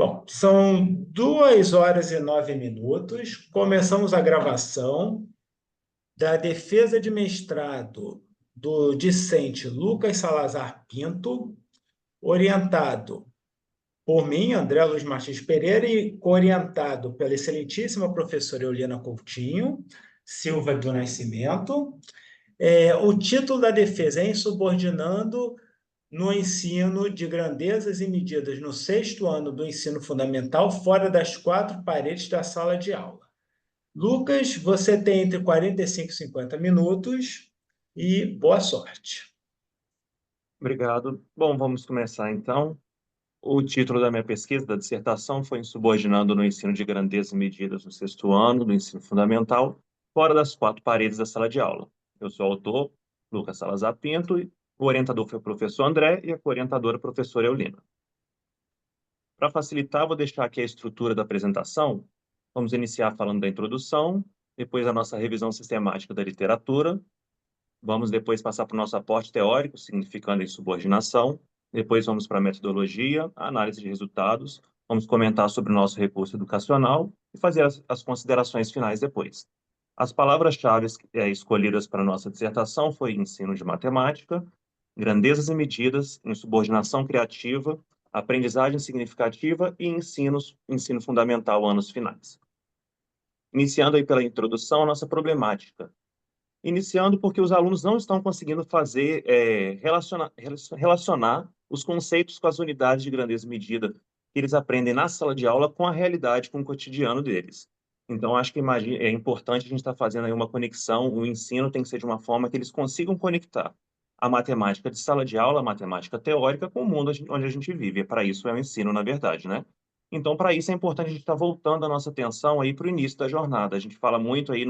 Bom, são 2 horas e 9 minutos. Começamos a gravação da defesa de mestrado do discente Lucas Salazar Pinto, orientado por mim, André Luiz Martins Pereira, e orientado pela excelentíssima professora Eulina Coutinho Silva do Nascimento. O título da defesa é Insubordinando no ensino de grandezas e medidas no 6º ano do ensino fundamental, fora das 4 paredes da sala de aula. Lucas, você tem entre 45 e 50 minutos e boa sorte. Obrigado. Bom, vamos começar então. O título da minha pesquisa, da dissertação, foi Insubordinando no ensino de grandezas e medidas no 6º ano do ensino fundamental, fora das 4 paredes da sala de aula. Eu sou o autor, Lucas Salazar Pinto, e o orientador foi o professor André e a co-orientadora, a professora Eulina. Para facilitar, vou deixar aqui a estrutura da apresentação. Vamos iniciar falando da introdução, depois a nossa revisão sistemática da literatura. Vamos depois passar para o nosso aporte teórico, significando insubordinação. Depois vamos para a metodologia, a análise de resultados. Vamos comentar sobre o nosso recurso educacional e fazer as considerações finais depois. As palavras-chave escolhidas para a nossa dissertação foi ensino de matemática, grandezas e medidas, insubordinação criativa, aprendizagem significativa e ensino fundamental, anos finais. Iniciando aí pela introdução, a nossa problemática. Iniciando porque os alunos não estão conseguindo relacionar os conceitos com as unidades de grandeza e medida que eles aprendem na sala de aula com a realidade, com o cotidiano deles. Então, acho que é importante a gente estar fazendo aí uma conexão, o ensino tem que ser de uma forma que eles consigam conectar a matemática de sala de aula, a matemática teórica, com o mundo onde a gente vive. E para isso é o ensino, na verdade, né? Então, para isso é importante a gente estar voltando a nossa atenção aí para o início da jornada. A gente fala muito aí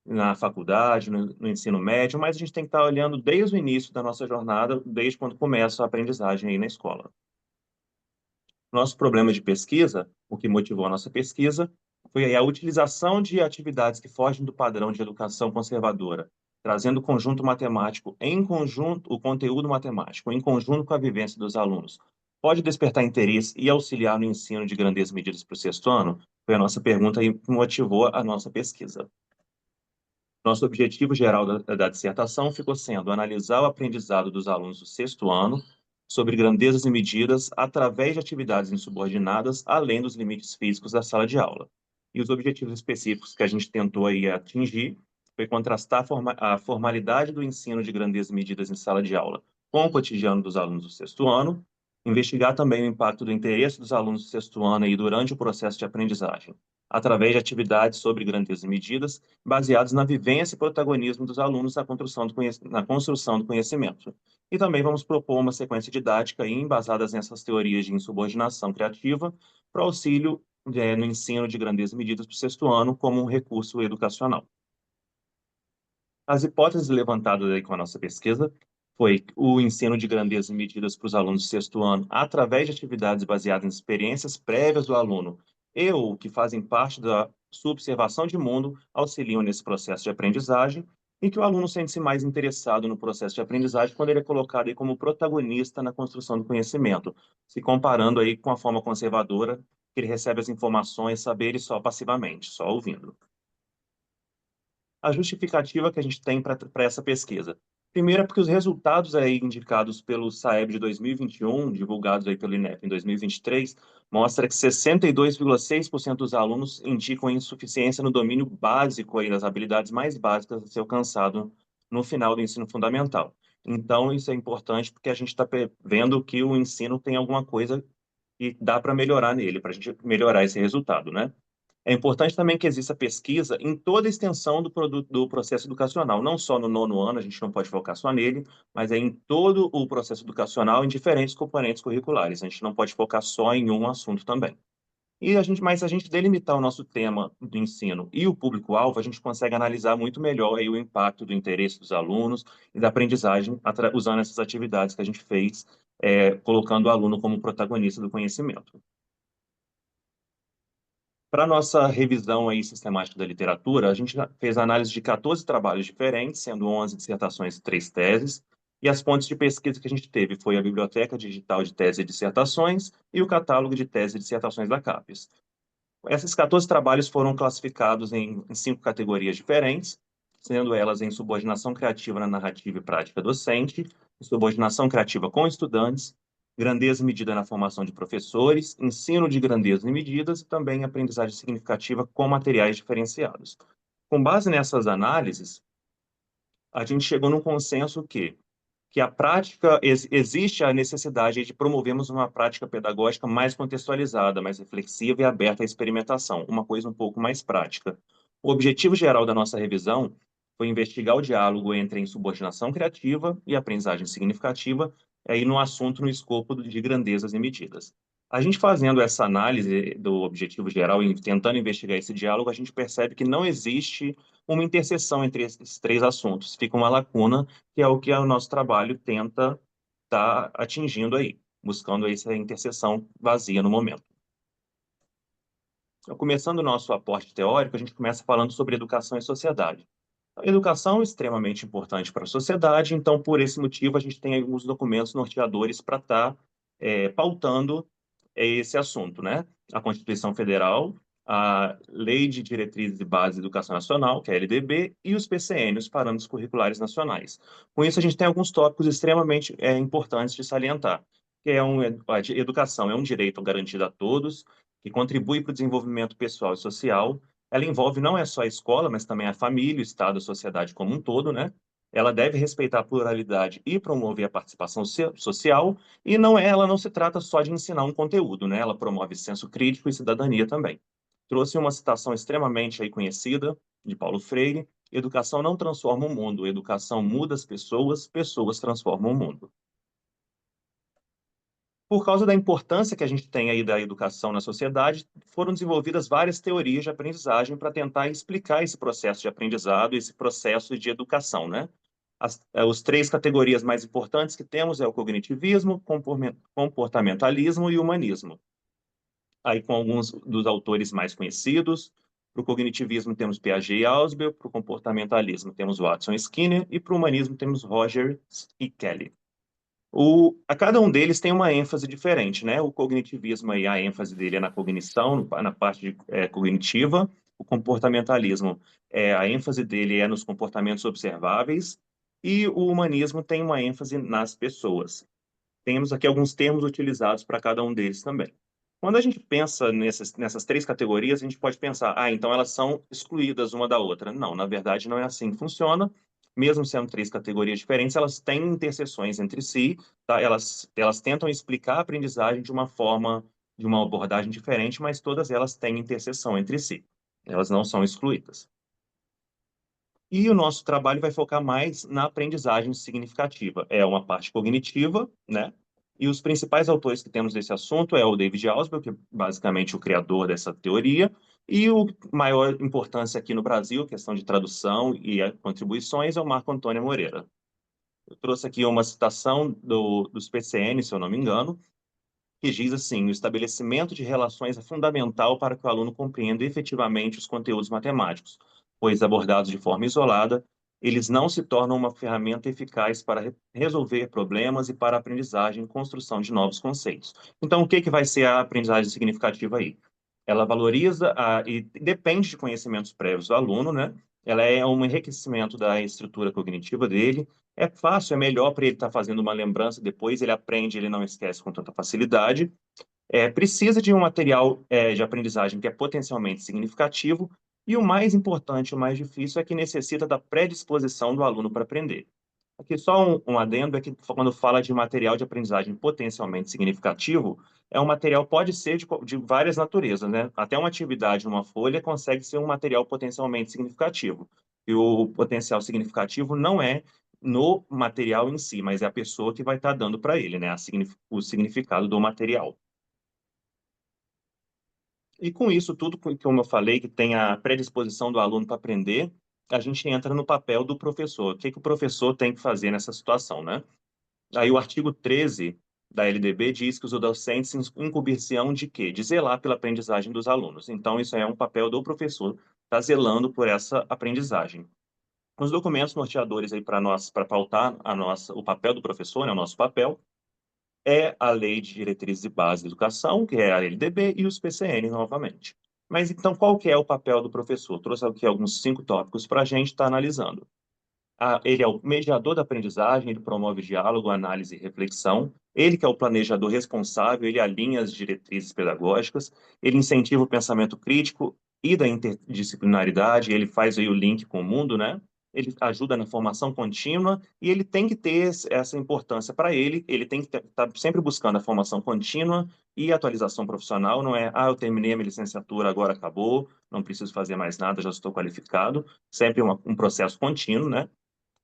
na faculdade, no ensino médio, mas a gente tem que estar olhando desde o início da nossa jornada, desde quando começa a aprendizagem aí na escola. Nosso problema de pesquisa, o que motivou a nossa pesquisa, foi a utilização de atividades que fogem do padrão de educação conservadora, trazendo o conjunto matemático em conjunto, o conteúdo matemático em conjunto com a vivência dos alunos. Pode despertar interesse e auxiliar no ensino de grandes medidas para o 6º ano? Foi a nossa pergunta e que motivou a nossa pesquisa. Nosso objetivo geral da dissertação ficou sendo analisar o aprendizado dos alunos do 6º ano sobre grandezas e medidas através de atividades insubordinadas, além dos limites físicos da sala de aula. E os objetivos específicos que a gente tentou aí atingir foi contrastar a formalidade do ensino de grandezas e medidas em sala de aula com o cotidiano dos alunos do 6º ano, investigar também o impacto do interesse dos alunos do 6º ano aí durante o processo de aprendizagem, através de atividades sobre grandezas e medidas baseados na vivência e protagonismo dos alunos na construção do conhecimento. E também vamos propor uma sequência didática embasadas nessas teorias de insubordinação criativa para auxílio no ensino de grandezas e medidas para o 6º ano como um recurso educacional. As hipóteses levantadas aí com a nossa pesquisa foi o ensino de grandezas e medidas para os alunos do 6º ano através de atividades baseadas em experiências prévias do aluno e ou que fazem parte da sua observação de mundo auxiliam nesse processo de aprendizagem e que o aluno sente-se mais interessado no processo de aprendizagem quando ele é colocado aí como protagonista na construção do conhecimento, se comparando aí com a forma conservadora que ele recebe as informações, saberes só passivamente, só ouvindo. A justificativa que a gente tem para essa pesquisa. Primeiro, é porque os resultados aí indicados pelo SAEB de 2021, divulgados aí pelo INEP em 2023, mostra que 62,6% dos alunos indicam insuficiência no domínio básico aí das habilidades mais básicas a ser alcançado no final do ensino fundamental. Então, isso é importante porque a gente está vendo que o ensino tem alguma coisa que dá para melhorar nele, para a gente melhorar esse resultado, né? É importante também que exista pesquisa em toda a extensão do processo educacional, não só no 9º ano, a gente não pode focar só nele, mas é em todo o processo educacional, em diferentes componentes curriculares. A gente não pode focar só em um assunto também. Mas se a gente delimitar o nosso tema do ensino e o público-alvo, a gente consegue analisar muito melhor aí o impacto do interesse dos alunos e da aprendizagem usando essas atividades que a gente fez, colocando o aluno como protagonista do conhecimento. Para a nossa revisão aí sistemática da literatura, a gente fez análise de 14 trabalhos diferentes, sendo 11 dissertações e 3 teses. E as fontes de pesquisa que a gente teve foi a Biblioteca Digital de Tese e Dissertações e o Catálogo de Tese e Dissertações da CAPES. Esses 14 trabalhos foram classificados em 5 categorias diferentes, sendo elas em subordinação criativa na narrativa e prática docente, subordinação criativa com estudantes, grandeza e medida na formação de professores, ensino de grandeza e medidas e também aprendizagem significativa com materiais diferenciados. Com base nessas análises, a gente chegou num consenso que a prática, existe a necessidade de promovermos uma prática pedagógica mais contextualizada, mais reflexiva e aberta à experimentação, uma coisa um pouco mais prática. O objetivo geral da nossa revisão foi investigar o diálogo entre a insubordinação criativa e a aprendizagem significativa, aí no assunto, no escopo de grandezas e medidas. A gente fazendo essa análise do objetivo geral e tentando investigar esse diálogo, a gente percebe que não existe uma interseção entre esses 3 assuntos. Fica uma lacuna, que é o que o nosso trabalho tenta estar atingindo aí, buscando essa interseção vazia no momento. Então, começando o nosso aporte teórico, a gente começa falando sobre educação e sociedade. A educação é extremamente importante para a sociedade, então, por esse motivo, a gente tem alguns documentos norteadores para estar pautando esse assunto, né? A Constituição Federal, a Lei de Diretrizes e Bases de Educação Nacional, que é a LDB, e os PCN, os Parâmetros Curriculares Nacionais. Com isso, a gente tem alguns tópicos extremamente importantes de salientar, que é a educação é um direito garantido a todos, que contribui para o desenvolvimento pessoal e social. Ela envolve não é só a escola, mas também a família, o Estado, a sociedade como um todo, né? Ela deve respeitar a pluralidade e promover a participação social, e ela não se trata só de ensinar um conteúdo, né? Ela promove senso crítico e cidadania também. Trouxe uma citação extremamente aí conhecida de Paulo Freire: educação não transforma o mundo, educação muda as pessoas, pessoas transformam o mundo. Por causa da importância que a gente tem aí da educação na sociedade, foram desenvolvidas várias teorias de aprendizagem para tentar explicar esse processo de aprendizado, esse processo de educação, né? As 3 categorias mais importantes que temos é o cognitivismo, comportamentalismo e humanismo. Aí com alguns dos autores mais conhecidos, para o cognitivismo temos Piaget e Ausubel, para o comportamentalismo temos Watson e Skinner, e para o humanismo temos Rogers e Kelly. A cada um deles tem uma ênfase diferente, né? O cognitivismo, aí, a ênfase dele é na cognição, na parte cognitiva. O comportamentalismo, a ênfase dele é nos comportamentos observáveis. E o humanismo tem uma ênfase nas pessoas. Temos aqui alguns termos utilizados para cada um deles também. Quando a gente pensa nessas 3 categorias, a gente pode pensar, então elas são excluídas uma da outra. Não, na verdade, não é assim que funciona. Mesmo sendo 3 categorias diferentes, elas têm interseções entre si, tá? Elas tentam explicar a aprendizagem de uma forma, de uma abordagem diferente, mas todas elas têm interseção entre si. Elas não são excluídas. E o nosso trabalho vai focar mais na aprendizagem significativa. É uma parte cognitiva, né? E os principais autores que temos desse assunto é o David Ausubel, que é basicamente o criador dessa teoria, e o maior importância aqui no Brasil, questão de tradução e contribuições, é o Marco Antônio Moreira. Eu trouxe aqui uma citação dos PCN, se eu não me engano, que diz assim: o estabelecimento de relações é fundamental para que o aluno compreenda efetivamente os conteúdos matemáticos, pois abordados de forma isolada, eles não se tornam uma ferramenta eficaz para resolver problemas e para a aprendizagem e construção de novos conceitos. Então, o que vai ser a aprendizagem significativa aí? Ela valoriza e depende de conhecimentos prévios do aluno, né? Ela é um enriquecimento da estrutura cognitiva dele. É fácil, é melhor para ele estar fazendo uma lembrança depois, ele aprende, ele não esquece com tanta facilidade. Precisa de um material de aprendizagem que é potencialmente significativo, e o mais importante, o mais difícil, é que necessita da predisposição do aluno para aprender. Aqui só um adendo é que quando fala de material de aprendizagem potencialmente significativo, um material pode ser de várias naturezas, né? Até uma atividade numa folha consegue ser um material potencialmente significativo. E o potencial significativo não é no material em si, mas é a pessoa que vai estar dando para ele, né? O significado do material. E com isso tudo, como eu falei, que tem a predisposição do aluno para aprender, a gente entra no papel do professor. O que o professor tem que fazer nessa situação, né? Aí o artigo 13 da LDB diz que os docentes incumbir-se-ão de quê? De zelar pela aprendizagem dos alunos. Então, isso é um papel do professor, estar zelando por essa aprendizagem. Os documentos norteadores aí para nós, para pautar o papel do professor, né, o nosso papel, é a Lei de Diretrizes e Bases da Educação, que é a LDB, e os PCN, novamente. Mas então, qual que é o papel do professor? Trouxe aqui alguns 5 tópicos para a gente estar analisando. Ele é o mediador da aprendizagem, ele promove diálogo, análise e reflexão. Ele que é o planejador responsável, ele alinha as diretrizes pedagógicas, ele incentiva o pensamento crítico e da interdisciplinaridade, ele faz aí o link com o mundo, né? Ele ajuda na formação contínua e ele tem que ter essa importância para ele tem que estar sempre buscando a formação contínua e atualização profissional, não é, eu terminei a minha licenciatura, agora acabou, não preciso fazer mais nada, já estou qualificado, sempre um processo contínuo, né?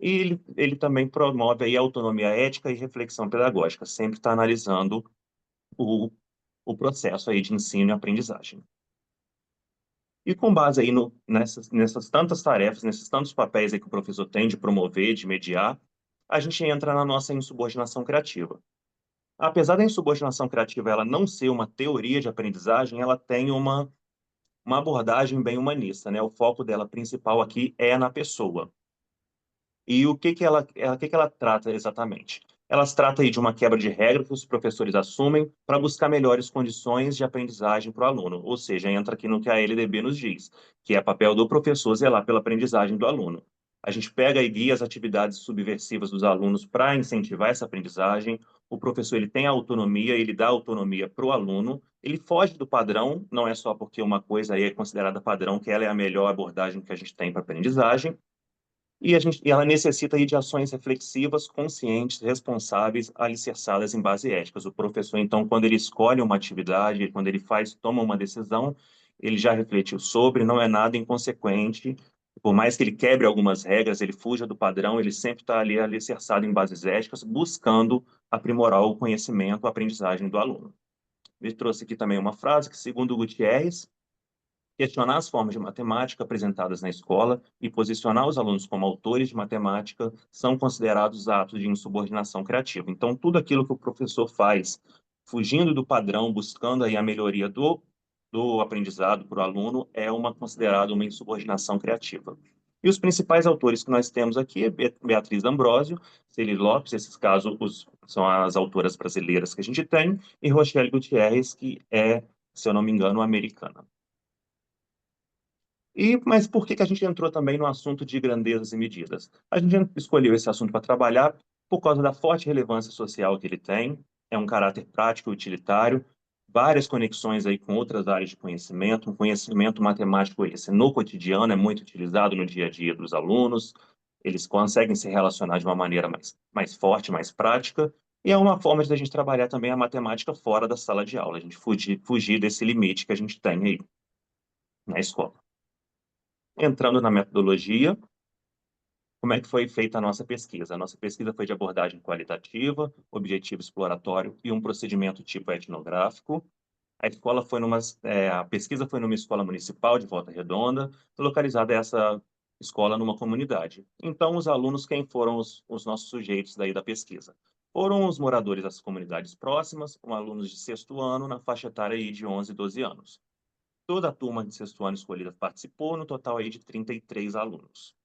E ele também promove aí autonomia ética e reflexão pedagógica, sempre está analisando o, o processo aí de ensino e aprendizagem. E com base aí nessas tantas tarefas, nesses tantos papéis aí que o professor tem de promover, de mediar, a gente entra na nossa insubordinação criativa. Apesar da insubordinação criativa ela não ser uma teoria de aprendizagem, ela tem uma abordagem bem humanista, né? O foco dela principal aqui é na pessoa. E o que que ela trata exatamente? Elas tratam aí de uma quebra de regra que os professores assumem para buscar melhores condições de aprendizagem para o aluno, ou seja, entra aqui no que a LDB nos diz, que é papel do professor zelar pela aprendizagem do aluno. A gente pega e guia as atividades subversivas dos alunos para incentivar essa aprendizagem. O professor ele tem autonomia, ele dá autonomia para o aluno, ele foge do padrão, não é só porque uma coisa aí é considerada padrão que ela é a melhor abordagem que a gente tem para aprendizagem. E ela necessita aí de ações reflexivas, conscientes, responsáveis, alicerçadas em bases éticas. O professor, então, quando ele escolhe uma atividade, quando ele toma uma decisão, ele já refletiu sobre, não é nada inconsequente. Por mais que ele quebre algumas regras, ele fuja do padrão, ele sempre está ali alicerçado em bases éticas, buscando aprimorar o conhecimento, a aprendizagem do aluno. Ele trouxe aqui também uma frase que, segundo Gutierrez, questionar as formas de matemática apresentadas na escola e posicionar os alunos como autores de matemática são considerados atos de insubordinação criativa. Então, tudo aquilo que o professor faz, fugindo do padrão, buscando aí a melhoria do aprendizado para o aluno, é considerado uma insubordinação criativa. E os principais autores que nós temos aqui é Beatriz D'Ambrosio, Celie Lopes, esses casos são as autoras brasileiras que a gente tem, e Rochelle Gutierrez, que é, se eu não me engano, americana. Mas por que que a gente entrou também no assunto de grandezas e medidas? A gente escolheu esse assunto para trabalhar por causa da forte relevância social que ele tem, é um caráter prático e utilitário, várias conexões aí com outras áreas de conhecimento, um conhecimento matemático esse no cotidiano é muito utilizado no dia a dia dos alunos, eles conseguem se relacionar de uma maneira mais forte, mais prática, e é uma forma de a gente trabalhar também a matemática fora da sala de aula, a gente fugir desse limite que a gente tem aí na escola. Entrando na metodologia, como é que foi feita a nossa pesquisa? A nossa pesquisa foi de abordagem qualitativa, objetivo exploratório e um procedimento tipo etnográfico. A pesquisa foi numa escola municipal de Volta Redonda, localizada essa escola numa comunidade. Então, os alunos, quem foram os nossos sujeitos daí da pesquisa? Foram os moradores das comunidades próximas, com alunos de sexto ano, na faixa etária aí de 11 e 12 anos. Toda a turma de sexto ano escolhida participou, no total aí de 33 alunos.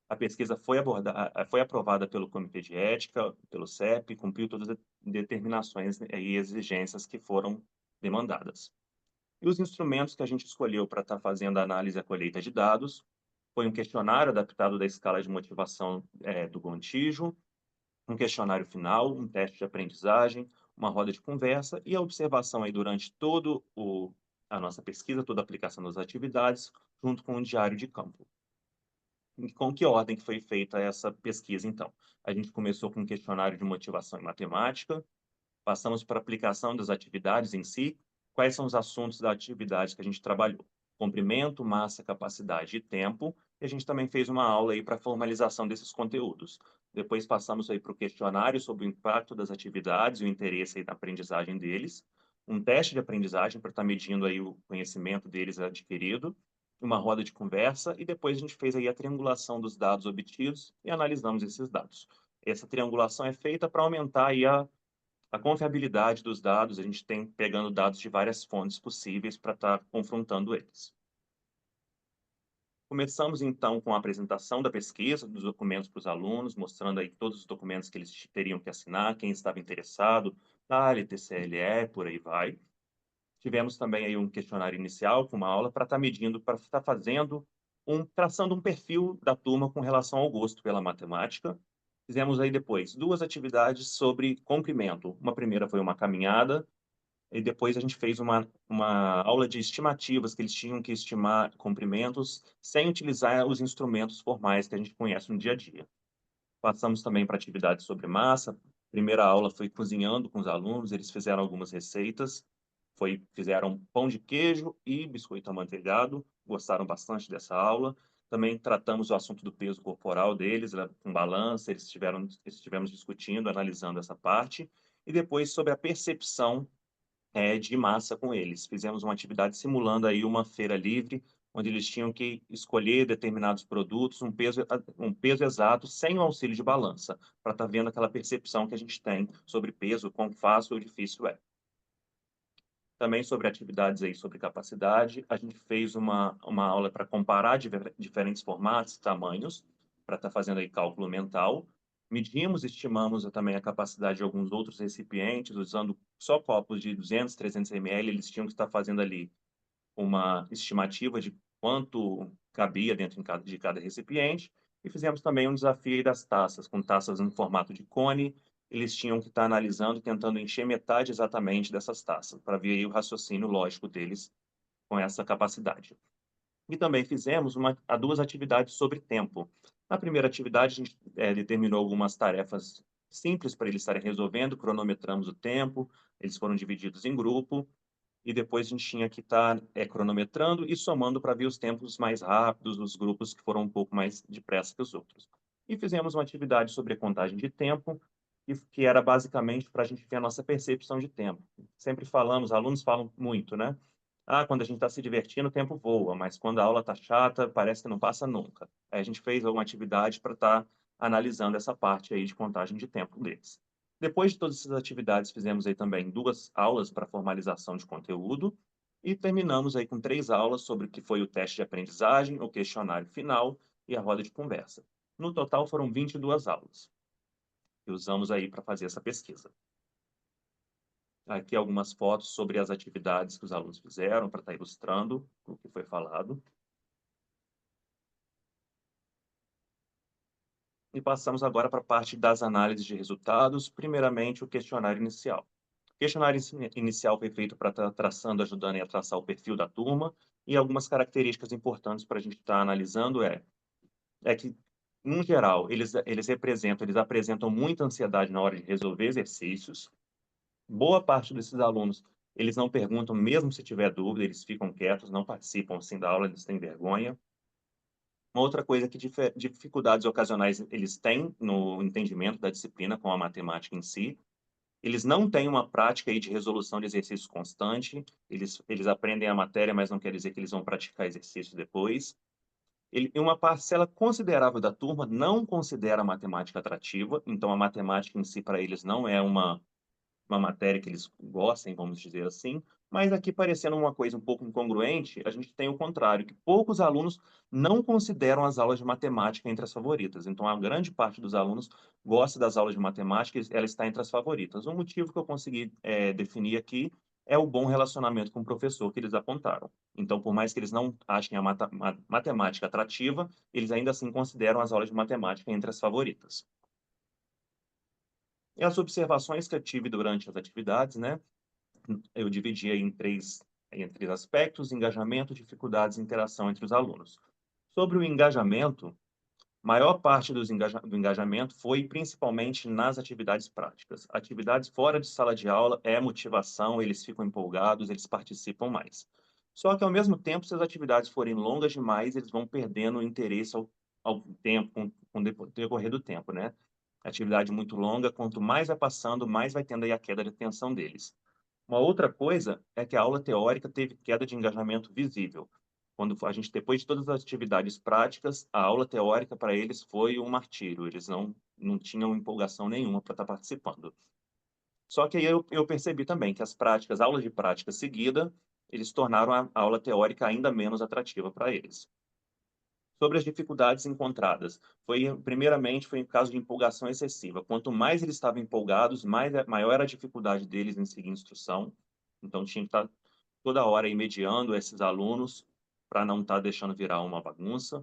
A pesquisa foi aprovada pelo Comitê de Ética, pelo CEP, cumpriu todas as determinações e exigências que foram demandadas. E os instrumentos que a gente escolheu para estar fazendo a análise e a colheita de dados foi um questionário adaptado da escala de motivação do Gontijo, um questionário final, um teste de aprendizagem, uma roda de conversa e a observação aí durante a nossa pesquisa, toda a aplicação das atividades, junto com um diário de campo. E com que ordem que foi feita essa pesquisa, então? A gente começou com um questionário de motivação em matemática, passamos para a aplicação das atividades em si, quais são os assuntos da atividade que a gente trabalhou. Comprimento, massa, capacidade e tempo, e a gente também fez uma aula aí para a formalização desses conteúdos. Depois passamos aí para o questionário sobre o impacto das atividades e o interesse aí na aprendizagem deles, um teste de aprendizagem para estar medindo aí o conhecimento deles adquirido, uma roda de conversa e depois a gente fez aí a triangulação dos dados obtidos e analisamos esses dados. Essa triangulação é feita para aumentar aí a confiabilidade dos dados, a gente tem pegando dados de várias fontes possíveis para estar confrontando eles. Começamos, então, com a apresentação da pesquisa, dos documentos para os alunos, mostrando aí todos os documentos que eles teriam que assinar, quem estava interessado, TALE, TCLE, por aí vai. Tivemos também aí um questionário inicial com uma aula para estar medindo, para estar fazendo traçando um perfil da turma com relação ao gosto pela matemática. Fizemos aí depois 2 atividades sobre comprimento. Uma primeira foi uma caminhada, e depois a gente fez uma aula de estimativas, que eles tinham que estimar comprimentos sem utilizar os instrumentos formais que a gente conhece no dia a dia. Passamos também para atividades sobre massa. Primeira aula foi cozinhando com os alunos, eles fizeram algumas receitas. Fizeram pão de queijo e biscoito amanteigado, gostaram bastante dessa aula. Também tratamos o assunto do peso corporal deles, com balança, estivemos discutindo, analisando essa parte. E depois sobre a percepção de massa com eles. Fizemos uma atividade simulando aí uma feira livre, onde eles tinham que escolher determinados produtos, um peso exato, sem o auxílio de balança, para estar vendo aquela percepção que a gente tem sobre peso, quão fácil ou difícil é. Também sobre atividades aí sobre capacidade, a gente fez uma aula para comparar diferentes formatos e tamanhos, para estar fazendo aí cálculo mental. Medimos, estimamos também a capacidade de alguns outros recipientes, usando só copos de 200, 300 ml, eles tinham que estar fazendo ali uma estimativa de quanto cabia dentro de cada recipiente, e fizemos também um desafio aí das taças, com taças em formato de cone. Eles tinham que estar analisando, tentando encher metade exatamente dessas taças, para ver aí o raciocínio lógico deles com essa capacidade. E também fizemos 2 atividades sobre tempo. Na primeira atividade, a gente determinou algumas tarefas simples para eles estarem resolvendo, cronometramos o tempo, eles foram divididos em grupo, e depois a gente tinha que estar cronometrando e somando para ver os tempos mais rápidos, os grupos que foram um pouco mais depressa que os outros. E fizemos uma atividade sobre a contagem de tempo, que era basicamente para a gente ver a nossa percepção de tempo. Sempre falamos, alunos falam muito, né? Ah, quando a gente está se divertindo, o tempo voa, mas quando a aula está chata, parece que não passa nunca. Aí a gente fez alguma atividade para estar analisando essa parte aí de contagem de tempo deles. Depois de todas essas atividades, fizemos aí também 2 aulas para formalização de conteúdo e terminamos aí com 3 aulas sobre o que foi o teste de aprendizagem, o questionário final e a roda de conversa. No total, foram 22 aulas que usamos aí para fazer essa pesquisa. Aqui algumas fotos sobre as atividades que os alunos fizeram, para estar ilustrando o que foi falado. E passamos agora para a parte das análises de resultados, primeiramente o questionário inicial. O questionário inicial foi feito para estar traçando, ajudando a traçar o perfil da turma, e algumas características importantes para a gente estar analisando é que, no geral, eles apresentam muita ansiedade na hora de resolver exercícios. Boa parte desses alunos, eles não perguntam, mesmo se tiver dúvida, eles ficam quietos, não participam assim da aula, eles têm vergonha. Uma outra coisa é que dificuldades ocasionais eles têm no entendimento da disciplina com a matemática em si. Eles não têm uma prática aí de resolução de exercícios constante, eles aprendem a matéria, mas não quer dizer que eles vão praticar exercício depois. E uma parcela considerável da turma não considera a matemática atrativa, então a matemática em si para eles não é uma matéria que eles gostem, vamos dizer assim, mas aqui parecendo uma coisa um pouco incongruente, a gente tem o contrário, que poucos alunos não consideram as aulas de matemática entre as favoritas. Então, a grande parte dos alunos gosta das aulas de matemática, ela está entre as favoritas. O motivo que eu consegui definir aqui é o bom relacionamento com o professor que eles apontaram. Então, por mais que eles não achem a matemática atrativa, eles ainda assim consideram as aulas de matemática entre as favoritas. E as observações que eu tive durante as atividades, né? Eu dividi em três aspectos: engajamento, dificuldades e interação entre os alunos. Sobre o engajamento, maior parte do engajamento foi principalmente nas atividades práticas. Atividades fora de sala de aula é motivação, eles ficam empolgados, eles participam mais. Só que, ao mesmo tempo, se as atividades forem longas demais, eles vão perdendo o interesse ao tempo, com o decorrer do tempo, né? Atividade muito longa, quanto mais vai passando, mais vai tendo aí a queda de atenção deles. Uma outra coisa é que a aula teórica teve queda de engajamento visível. Quando a gente, depois de todas as atividades práticas, a aula teórica para eles foi um martírio. Eles não tinham empolgação nenhuma para estar participando. Só que aí eu percebi também que as práticas, aulas de prática seguida, eles tornaram a aula teórica ainda menos atrativa para eles. Sobre as dificuldades encontradas, primeiramente, foi em caso de empolgação excessiva. Quanto mais eles estavam empolgados, maior era a dificuldade deles em seguir instrução. Então, tinha que estar toda hora aí mediando esses alunos para não estar deixando virar uma bagunça.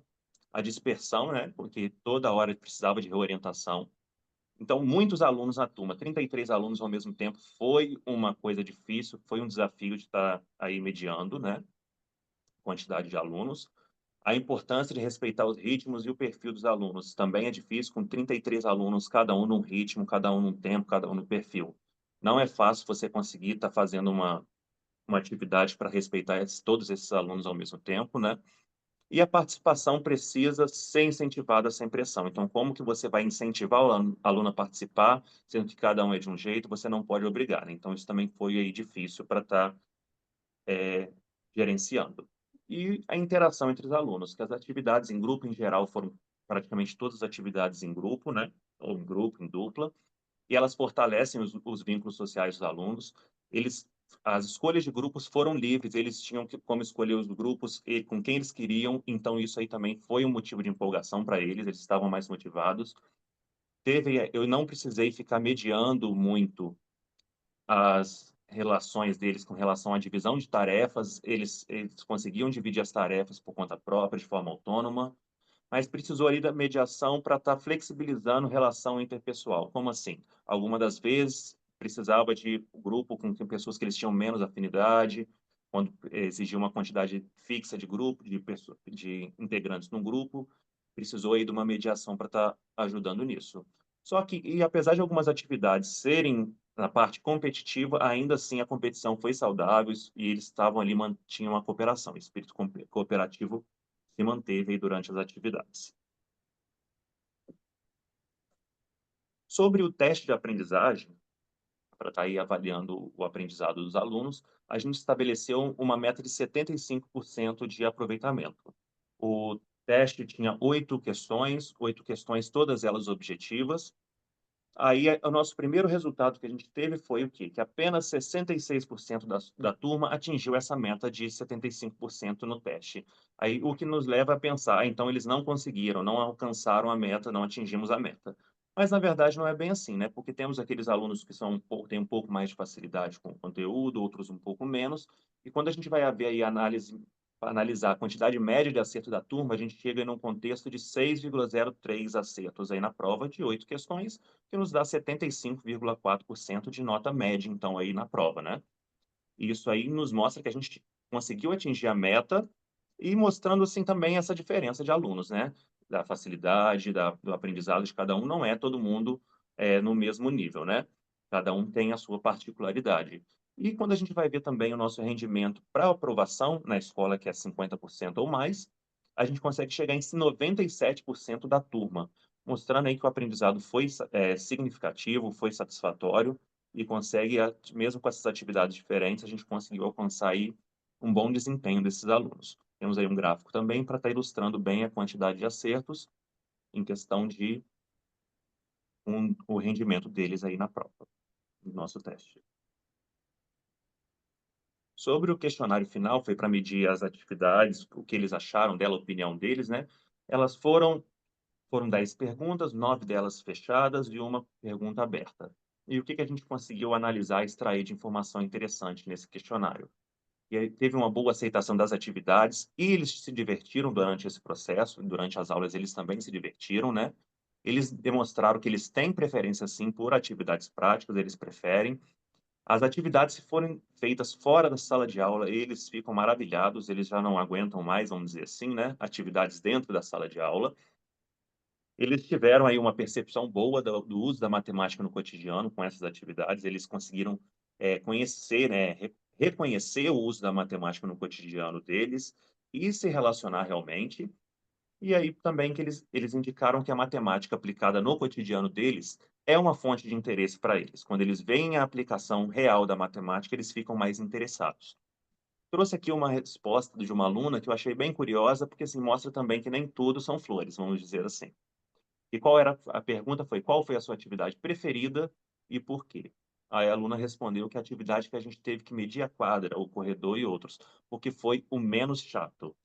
A dispersão, né, porque toda hora precisava de reorientação. Então, muitos alunos na turma, 33 alunos ao mesmo tempo, foi uma coisa difícil, foi um desafio de estar aí mediando, né, quantidade de alunos. A importância de respeitar os ritmos e o perfil dos alunos também é difícil, com 33 alunos, cada um num ritmo, cada um num tempo, cada um no perfil. Não é fácil você conseguir estar fazendo uma atividade para respeitar todos esses alunos ao mesmo tempo, né? E a participação precisa ser incentivada sem pressão. Então, como que você vai incentivar o aluno a participar, sendo que cada um é de um jeito, você não pode obrigar, né? Então, isso também foi aí difícil para estar gerenciando. E a interação entre os alunos, que as atividades em grupo, em geral, foram praticamente todas as atividades em grupo, né? Ou em grupo, em dupla, e elas fortalecem os vínculos sociais dos alunos. As escolhas de grupos foram livres, eles tinham como escolher os grupos e com quem eles queriam, então isso aí também foi um motivo de empolgação para eles estavam mais motivados. Eu não precisei ficar mediando muito as relações deles com relação à divisão de tarefas, eles conseguiam dividir as tarefas por conta própria, de forma autônoma, mas precisou ali da mediação para estar flexibilizando relação interpessoal. Como assim? Alguma das vezes precisava de grupo com pessoas que eles tinham menos afinidade, quando exigia uma quantidade fixa de grupo, de integrantes no grupo, precisou aí de uma mediação para estar ajudando nisso. Só que, e apesar de algumas atividades serem na parte competitiva, ainda assim a competição foi saudável e eles estavam ali, mantinham uma cooperação, o espírito cooperativo se manteve aí durante as atividades. Sobre o teste de aprendizagem, para estar aí avaliando o aprendizado dos alunos, a gente estabeleceu uma meta de 75% de aproveitamento. O teste tinha 8 questões, todas elas objetivas. Aí, o nosso primeiro resultado que a gente teve foi o quê? Que apenas 66% da turma atingiu essa meta de 75% no teste. Aí, o que nos leva a pensar, então eles não conseguiram, não alcançaram a meta, não atingimos a meta. Mas, na verdade, não é bem assim, né? Porque temos aqueles alunos que têm um pouco mais de facilidade com o conteúdo, outros um pouco menos. E quando a gente vai ver aí a analisar a quantidade média de acerto da turma, a gente chega em um contexto de 6,03 acertos aí na prova de 8 questões, que nos dá 75,4% de nota média, então, aí na prova, né? E isso aí nos mostra que a gente conseguiu atingir a meta e mostrando, assim, também essa diferença de alunos, né? Da facilidade, do aprendizado de cada um, não é todo mundo no mesmo nível, né? Cada um tem a sua particularidade. E quando a gente vai ver também o nosso rendimento para aprovação na escola, que é 50% ou mais, a gente consegue chegar em 97% da turma, mostrando aí que o aprendizado foi significativo, foi satisfatório e consegue, mesmo com essas atividades diferentes, a gente conseguiu alcançar aí um bom desempenho desses alunos. Temos aí um gráfico também para estar ilustrando bem a quantidade de acertos em questão de o rendimento deles aí na prova, no nosso teste. Sobre o questionário final, foi para medir as atividades, o que eles acharam dela, a opinião deles, né? Elas foram 10 perguntas, 9 delas fechadas e uma pergunta aberta. E o que a gente conseguiu analisar e extrair de informação interessante nesse questionário? E aí teve uma boa aceitação das atividades e eles se divertiram durante esse processo, durante as aulas eles também se divertiram, né? Eles demonstraram que eles têm preferência, sim, por atividades práticas, eles preferem. As atividades, se forem feitas fora da sala de aula, eles ficam maravilhados, eles já não aguentam mais, vamos dizer assim, né? Atividades dentro da sala de aula. Eles tiveram aí uma percepção boa do uso da matemática no cotidiano com essas atividades, eles conseguiram conhecer, né, reconhecer o uso da matemática no cotidiano deles e se relacionar realmente. E aí também que eles indicaram que a matemática aplicada no cotidiano deles é uma fonte de interesse para eles. Quando eles veem a aplicação real da matemática, eles ficam mais interessados. Trouxe aqui uma resposta de uma aluna que eu achei bem curiosa, porque assim, mostra também que nem tudo são flores, vamos dizer assim. E qual era a pergunta foi: qual foi a sua atividade preferida e por quê? Aí a aluna respondeu que a atividade que a gente teve que medir a quadra, o corredor e outros, porque foi o menos chato.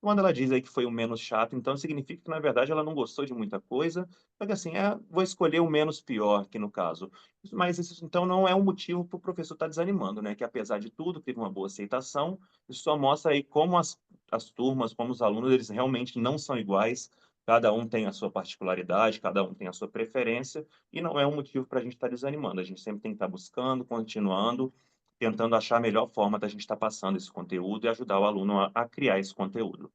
Quando ela diz aí que foi o menos chato, então significa que, na verdade, ela não gostou de muita coisa, só que assim, vou escolher o menos pior aqui no caso. Mas isso, então, não é um motivo para o professor estar desanimando, né? Que apesar de tudo, teve uma boa aceitação, isso só mostra aí como as turmas, como os alunos, eles realmente não são iguais, cada um tem a sua particularidade, cada um tem a sua preferência, e não é um motivo para a gente estar desanimando. A gente sempre tem que estar buscando, continuando, tentando achar a melhor forma da gente estar passando esse conteúdo e ajudar o aluno a criar esse conteúdo,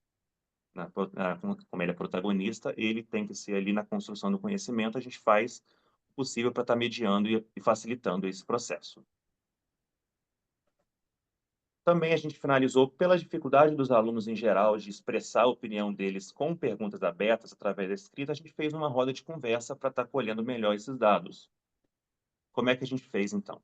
né? Como ele é protagonista, ele tem que ser ali na construção do conhecimento, a gente faz o possível para estar mediando e facilitando esse processo. Também a gente finalizou pela dificuldade dos alunos em geral de expressar a opinião deles com perguntas abertas através da escrita, a gente fez uma roda de conversa para estar colhendo melhor esses dados. Como é que a gente fez, então?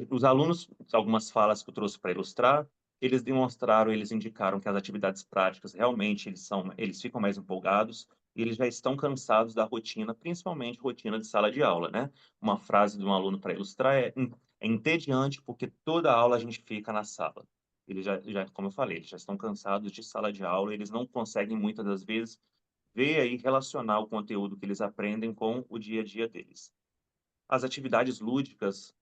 Os alunos, algumas falas que eu trouxe para ilustrar, eles demonstraram, eles indicaram que as atividades práticas realmente eles ficam mais empolgados e eles já estão cansados da rotina, principalmente rotina de sala de aula, né? Uma frase de um aluno para ilustrar é entediante porque toda aula a gente fica na sala. Eles como eu falei, eles já estão cansados de sala de aula, eles não conseguem muitas das vezes ver aí relacionar o conteúdo que eles aprendem com o dia a dia deles. As atividades lúdicas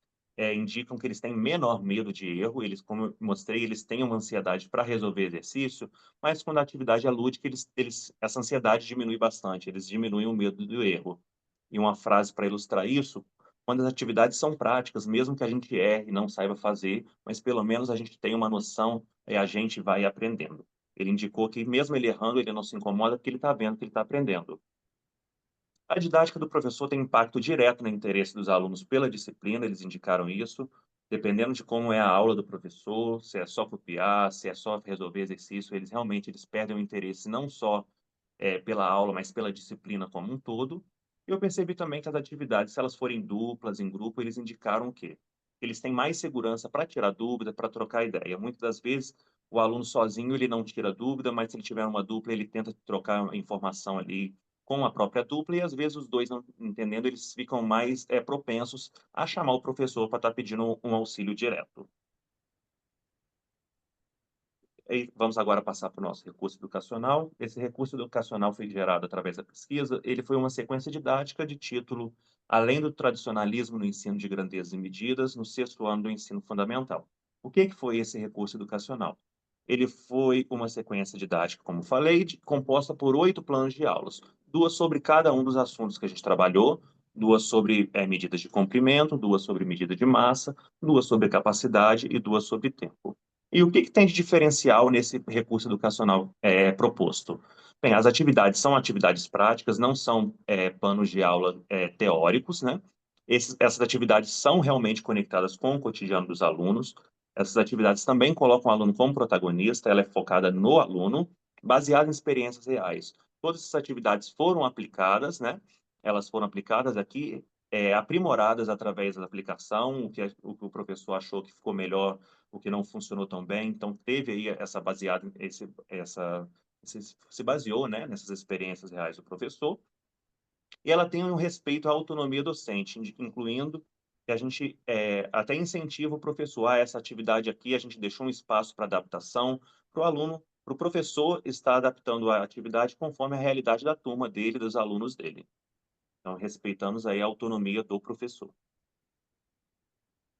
indicam que eles têm menor medo de erro, eles, como eu mostrei, eles têm uma ansiedade para resolver exercício, mas quando a atividade é lúdica, essa ansiedade diminui bastante, eles diminuem o medo do erro. E uma frase para ilustrar isso, quando as atividades são práticas, mesmo que a gente erre e não saiba fazer, mas pelo menos a gente tem uma noção e a gente vai aprendendo. Ele indicou que mesmo ele errando, ele não se incomoda porque ele está vendo que ele está aprendendo. A didática do professor tem impacto direto no interesse dos alunos pela disciplina, eles indicaram isso. Dependendo de como é a aula do professor, se é só copiar, se é só resolver exercício, eles perdem o interesse não só pela aula, mas pela disciplina como um todo. Eu percebi também que as atividades, se elas forem duplas, em grupo, eles indicaram o quê? Eles têm mais segurança para tirar dúvida, para trocar ideia. Muitas das vezes, o aluno sozinho, ele não tira dúvida, mas se ele tiver uma dupla, ele tenta trocar informação ali com a própria dupla, e às vezes os dois não entendendo, eles ficam mais propensos a chamar o professor para estar pedindo um auxílio direto. E vamos agora passar para o nosso recurso educacional. Esse recurso educacional foi gerado através da pesquisa. Ele foi uma sequência didática de título Além do tradicionalismo no ensino de grandezas e medidas, no sexto ano do ensino fundamental. O que foi esse recurso educacional? Ele foi uma sequência didática, como falei, composta por 8 planos de aulas, 2 sobre cada um dos assuntos que a gente trabalhou, 2 sobre medidas de comprimento, 2 sobre medida de massa, 2 sobre capacidade e 2 sobre tempo. E o que tem de diferencial nesse recurso educacional proposto? Bem, as atividades são atividades práticas, não são planos de aula teóricos, né? Essas atividades são realmente conectadas com o cotidiano dos alunos. Essas atividades também colocam o aluno como protagonista, ela é focada no aluno, baseada em experiências reais. Todas essas atividades foram aplicadas, né? Elas foram aplicadas aqui, aprimoradas através da aplicação, o que o professor achou que ficou melhor, o que não funcionou tão bem. Então, teve aí essa baseada, se baseou, né, nessas experiências reais do professor. E ela tem um respeito à autonomia docente, incluindo que a gente até incentiva o professor a essa atividade aqui, a gente deixou um espaço para adaptação para o aluno, para o professor estar adaptando a atividade conforme a realidade da turma dele, dos alunos dele. Então, respeitamos aí a autonomia do professor.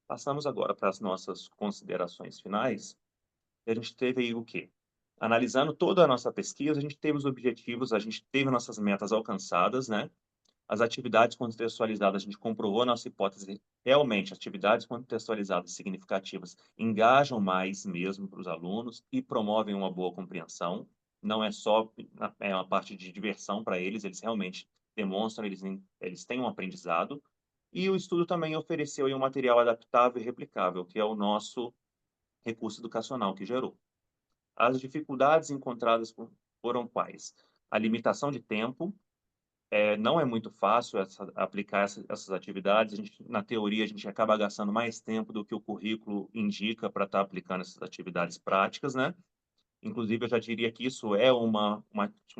Passamos agora para as nossas considerações finais. E a gente teve aí o quê? Analisando toda a nossa pesquisa, a gente teve os objetivos, a gente teve nossas metas alcançadas, né? As atividades contextualizadas, a gente comprovou a nossa hipótese. Realmente, atividades contextualizadas significativas engajam mais mesmo para os alunos e promovem uma boa compreensão. Não é só uma parte de diversão para eles, eles realmente demonstram, eles têm um aprendizado. E o estudo também ofereceu aí um material adaptável e replicável, que é o nosso recurso educacional que gerou. As dificuldades encontradas foram quais? A limitação de tempo, não é muito fácil aplicar essas atividades. Na teoria, a gente acaba gastando mais tempo do que o currículo indica para estar aplicando essas atividades práticas, né? Inclusive, eu já diria que isso é uma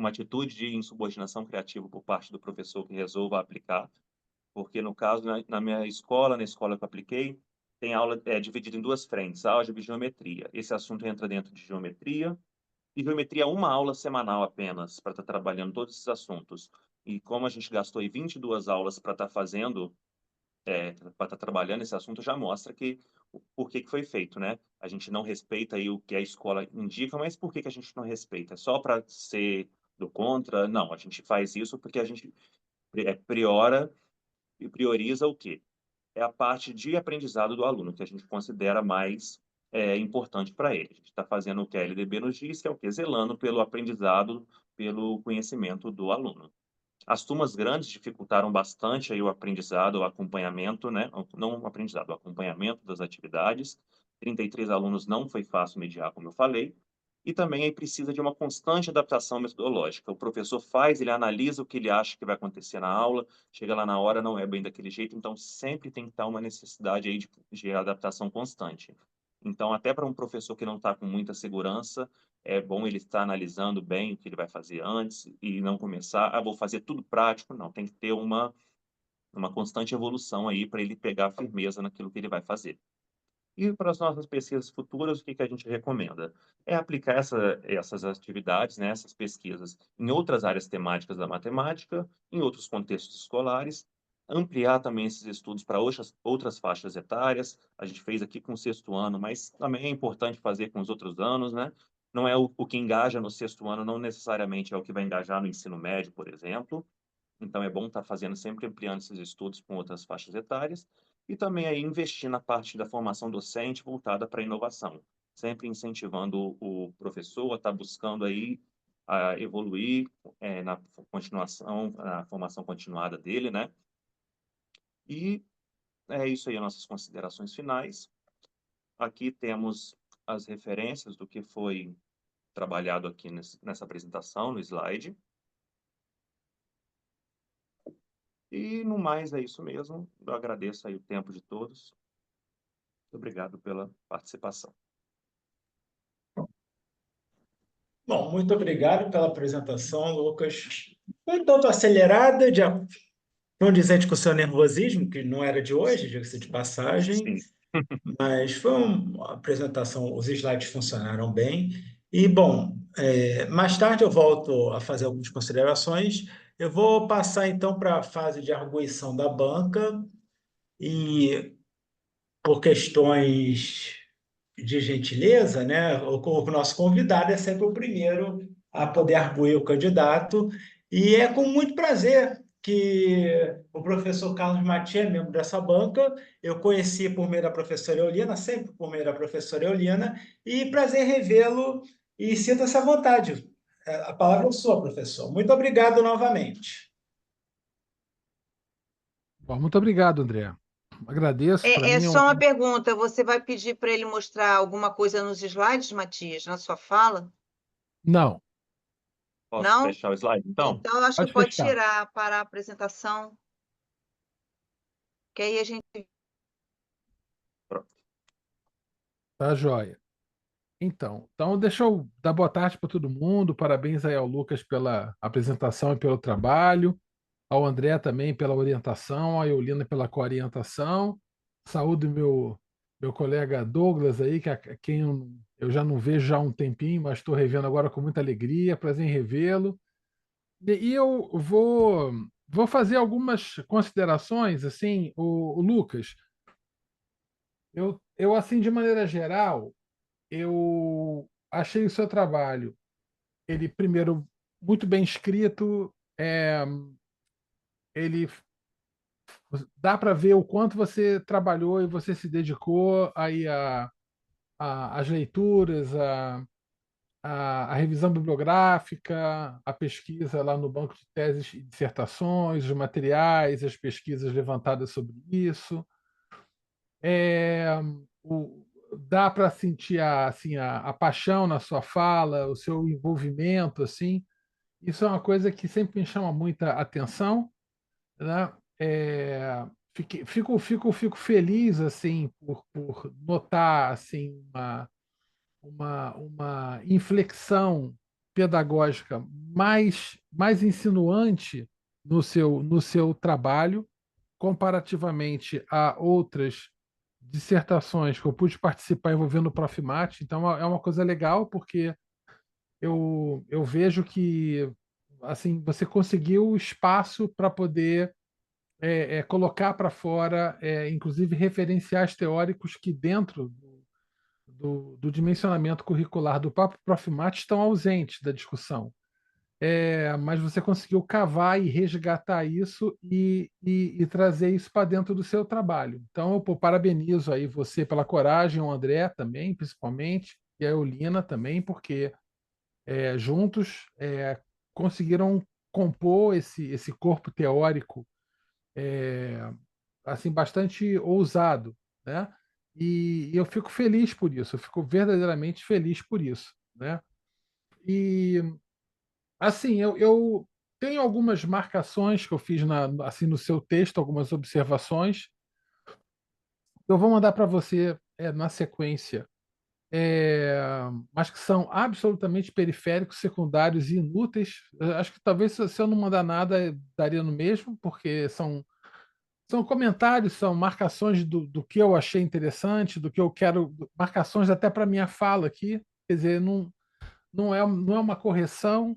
atitude de insubordinação criativa por parte do professor que resolva aplicar, porque, no caso, na minha escola, na escola que eu apliquei, tem aula dividida em 2 frentes, álgebra e geometria. Esse assunto entra dentro de geometria, E geometria, uma aula semanal apenas, para estar trabalhando todos esses assuntos. E como a gente gastou aí 22 aulas para estar fazendo, para estar trabalhando esse assunto, já mostra que por que que foi feito, né? A gente não respeita aí o que a escola indica, mas por que que a gente não respeita? É só para ser do contra? Não, a gente faz isso porque a gente prioriza o quê? É a parte de aprendizado do aluno, que a gente considera mais importante para ele. A gente está fazendo o que a LDB nos diz, que é o quê? Zelando pelo aprendizado, pelo conhecimento do aluno. As turmas grandes dificultaram bastante aí o aprendizado, o acompanhamento, né? Não o aprendizado, o acompanhamento das atividades. 33 alunos não foi fácil mediar, como eu falei. E também aí precisa de uma constante adaptação metodológica. O professor faz, ele analisa o que ele acha que vai acontecer na aula, chega lá na hora, não é bem daquele jeito, então sempre tem que estar uma necessidade aí de adaptação constante. Então, até para um professor que não está com muita segurança, é bom ele estar analisando bem o que ele vai fazer antes e não começar, vou fazer tudo prático. Não, tem que ter uma constante evolução aí para ele pegar firmeza naquilo que ele vai fazer. E para as nossas pesquisas futuras, o que que a gente recomenda? É aplicar essas atividades, né, essas pesquisas, em outras áreas temáticas da matemática, em outros contextos escolares, ampliar também esses estudos para outras faixas etárias. A gente fez aqui com o sexto ano, mas também é importante fazer com os outros anos, né? Não é o que engaja no sexto ano, não necessariamente é o que vai engajar no ensino médio, por exemplo. Então, é bom estar fazendo sempre ampliando esses estudos com outras faixas etárias e também aí investir na parte da formação docente voltada para a inovação, sempre incentivando o professor a estar buscando aí a evoluir na continuação, na formação continuada dele, né? E é isso aí, as nossas considerações finais. Aqui temos as referências do que foi trabalhado aqui nessa apresentação, no slide. E no mais é isso mesmo. Eu agradeço aí o tempo de todos. Muito obrigado pela participação. Bom, muito obrigado pela apresentação, Lucas. Foi um tanto acelerada, condizente com o seu nervosismo, que não era de hoje, diga-se de passagem, Sim, mas foi uma apresentação, os slides funcionaram bem. E, bom, mais tarde eu volto a fazer algumas considerações. Eu vou passar, então, para a fase de arguição da banca e, por questões de gentileza, né? O nosso convidado é sempre o primeiro a poder arguir o candidato, e é com muito prazer que o professor Carlos Matias é membro dessa banca. Eu conheci por meio da professora Eulina, sempre por meio da professora Eulina, e prazer revê-lo e sinta-se à vontade. A palavra é sua, professor. Muito obrigado novamente. Bom, muito obrigado, André. Agradeço. Para É mim só uma pergunta. Você vai pedir para ele mostrar alguma coisa nos slides, Matias, na sua fala? Não, posso Não? fechar o slide, então? Então, eu acho que pode pode fechar. tirar para a apresentação, que aí a gente. Pronto. Tá joia. Então, deixa eu dar boa tarde para todo mundo. Parabéns aí ao Lucas pela apresentação e pelo trabalho, ao André também pela orientação, à Eulina pela coorientação. Saúde meu colega Douglas aí, que quem eu já não vejo já há um tempinho, mas estou revendo agora com muita alegria. Prazer em revê-lo. E eu vou fazer algumas considerações, assim, o Lucas. Eu, assim, de maneira geral, eu achei o seu trabalho, ele, primeiro, muito bem escrito, ele dá para ver o quanto você trabalhou e você se dedicou aí às leituras, a revisão bibliográfica, a pesquisa lá no banco de teses e dissertações, os materiais, as pesquisas levantadas sobre isso. É, o, dá para sentir assim, a paixão na sua fala, o seu envolvimento, assim. Isso é uma coisa que sempre me chama muita atenção, né? Fico feliz assim por notar assim uma inflexão pedagógica mais insinuante no seu trabalho, comparativamente a outras dissertações que eu pude participar envolvendo o Profimate. Então, é uma coisa legal, porque eu vejo que assim você conseguiu espaço para poder colocar para fora, inclusive referenciais teóricos que dentro do dimensionamento curricular do próprio Profmat estão ausentes da discussão. Mas você conseguiu cavar e resgatar isso e trazer isso para dentro do seu trabalho. Então, eu parabenizo aí você pela coragem, o André também, principalmente, e a Eulina também, porque juntos conseguiram compor esse corpo teórico assim bastante ousado, né? E eu fico feliz por isso, eu fico verdadeiramente feliz por isso, né? E assim, eu tenho algumas marcações que eu fiz assim no seu texto, algumas observações. Eu vou mandar para você na sequência, mas que são absolutamente periféricos, secundários e inúteis. Eu acho que talvez se eu não mandar nada daria no mesmo, porque são comentários, são marcações do que eu achei interessante, do que eu quero, marcações até para minha fala aqui. Quer dizer, não é uma correção.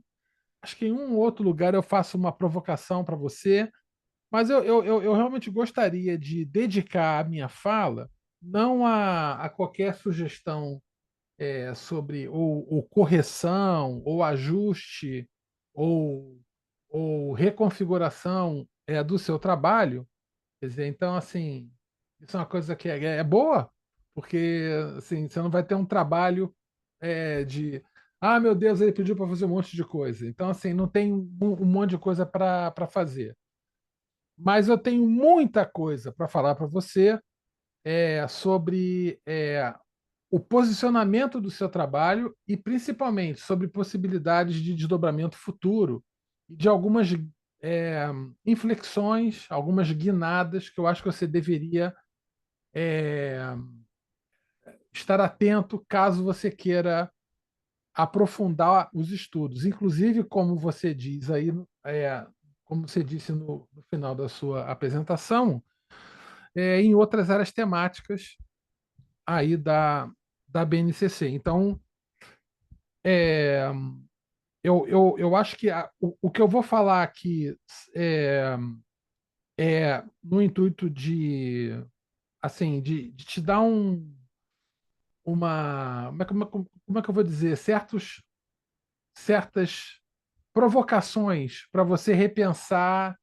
Acho que em um outro lugar eu faço uma provocação para você, mas eu realmente gostaria de dedicar a minha fala não a qualquer sugestão sobre ou correção, ou ajuste, ou, ou reconfiguração do seu trabalho. Quer dizer, então, assim, isso é uma coisa que é boa, porque assim, você não vai ter um trabalho de meu Deus, ele pediu para fazer um monte de coisa. Então, assim, não tem um monte de coisa para fazer. Mas eu tenho muita coisa para falar para você sobre o posicionamento do seu trabalho e, principalmente, sobre possibilidades de desdobramento futuro e de algumas é, inflexões, algumas guinadas que eu acho que você deveria estar atento caso você queira aprofundar os estudos. Inclusive, como você diz aí, como você disse no final da sua apresentação, em outras áreas temáticas aí da BNCC. Então, é, eu acho que o que eu vou falar aqui é, no intuito de assim de te dar uma como é que eu vou dizer certas provocações para você repensar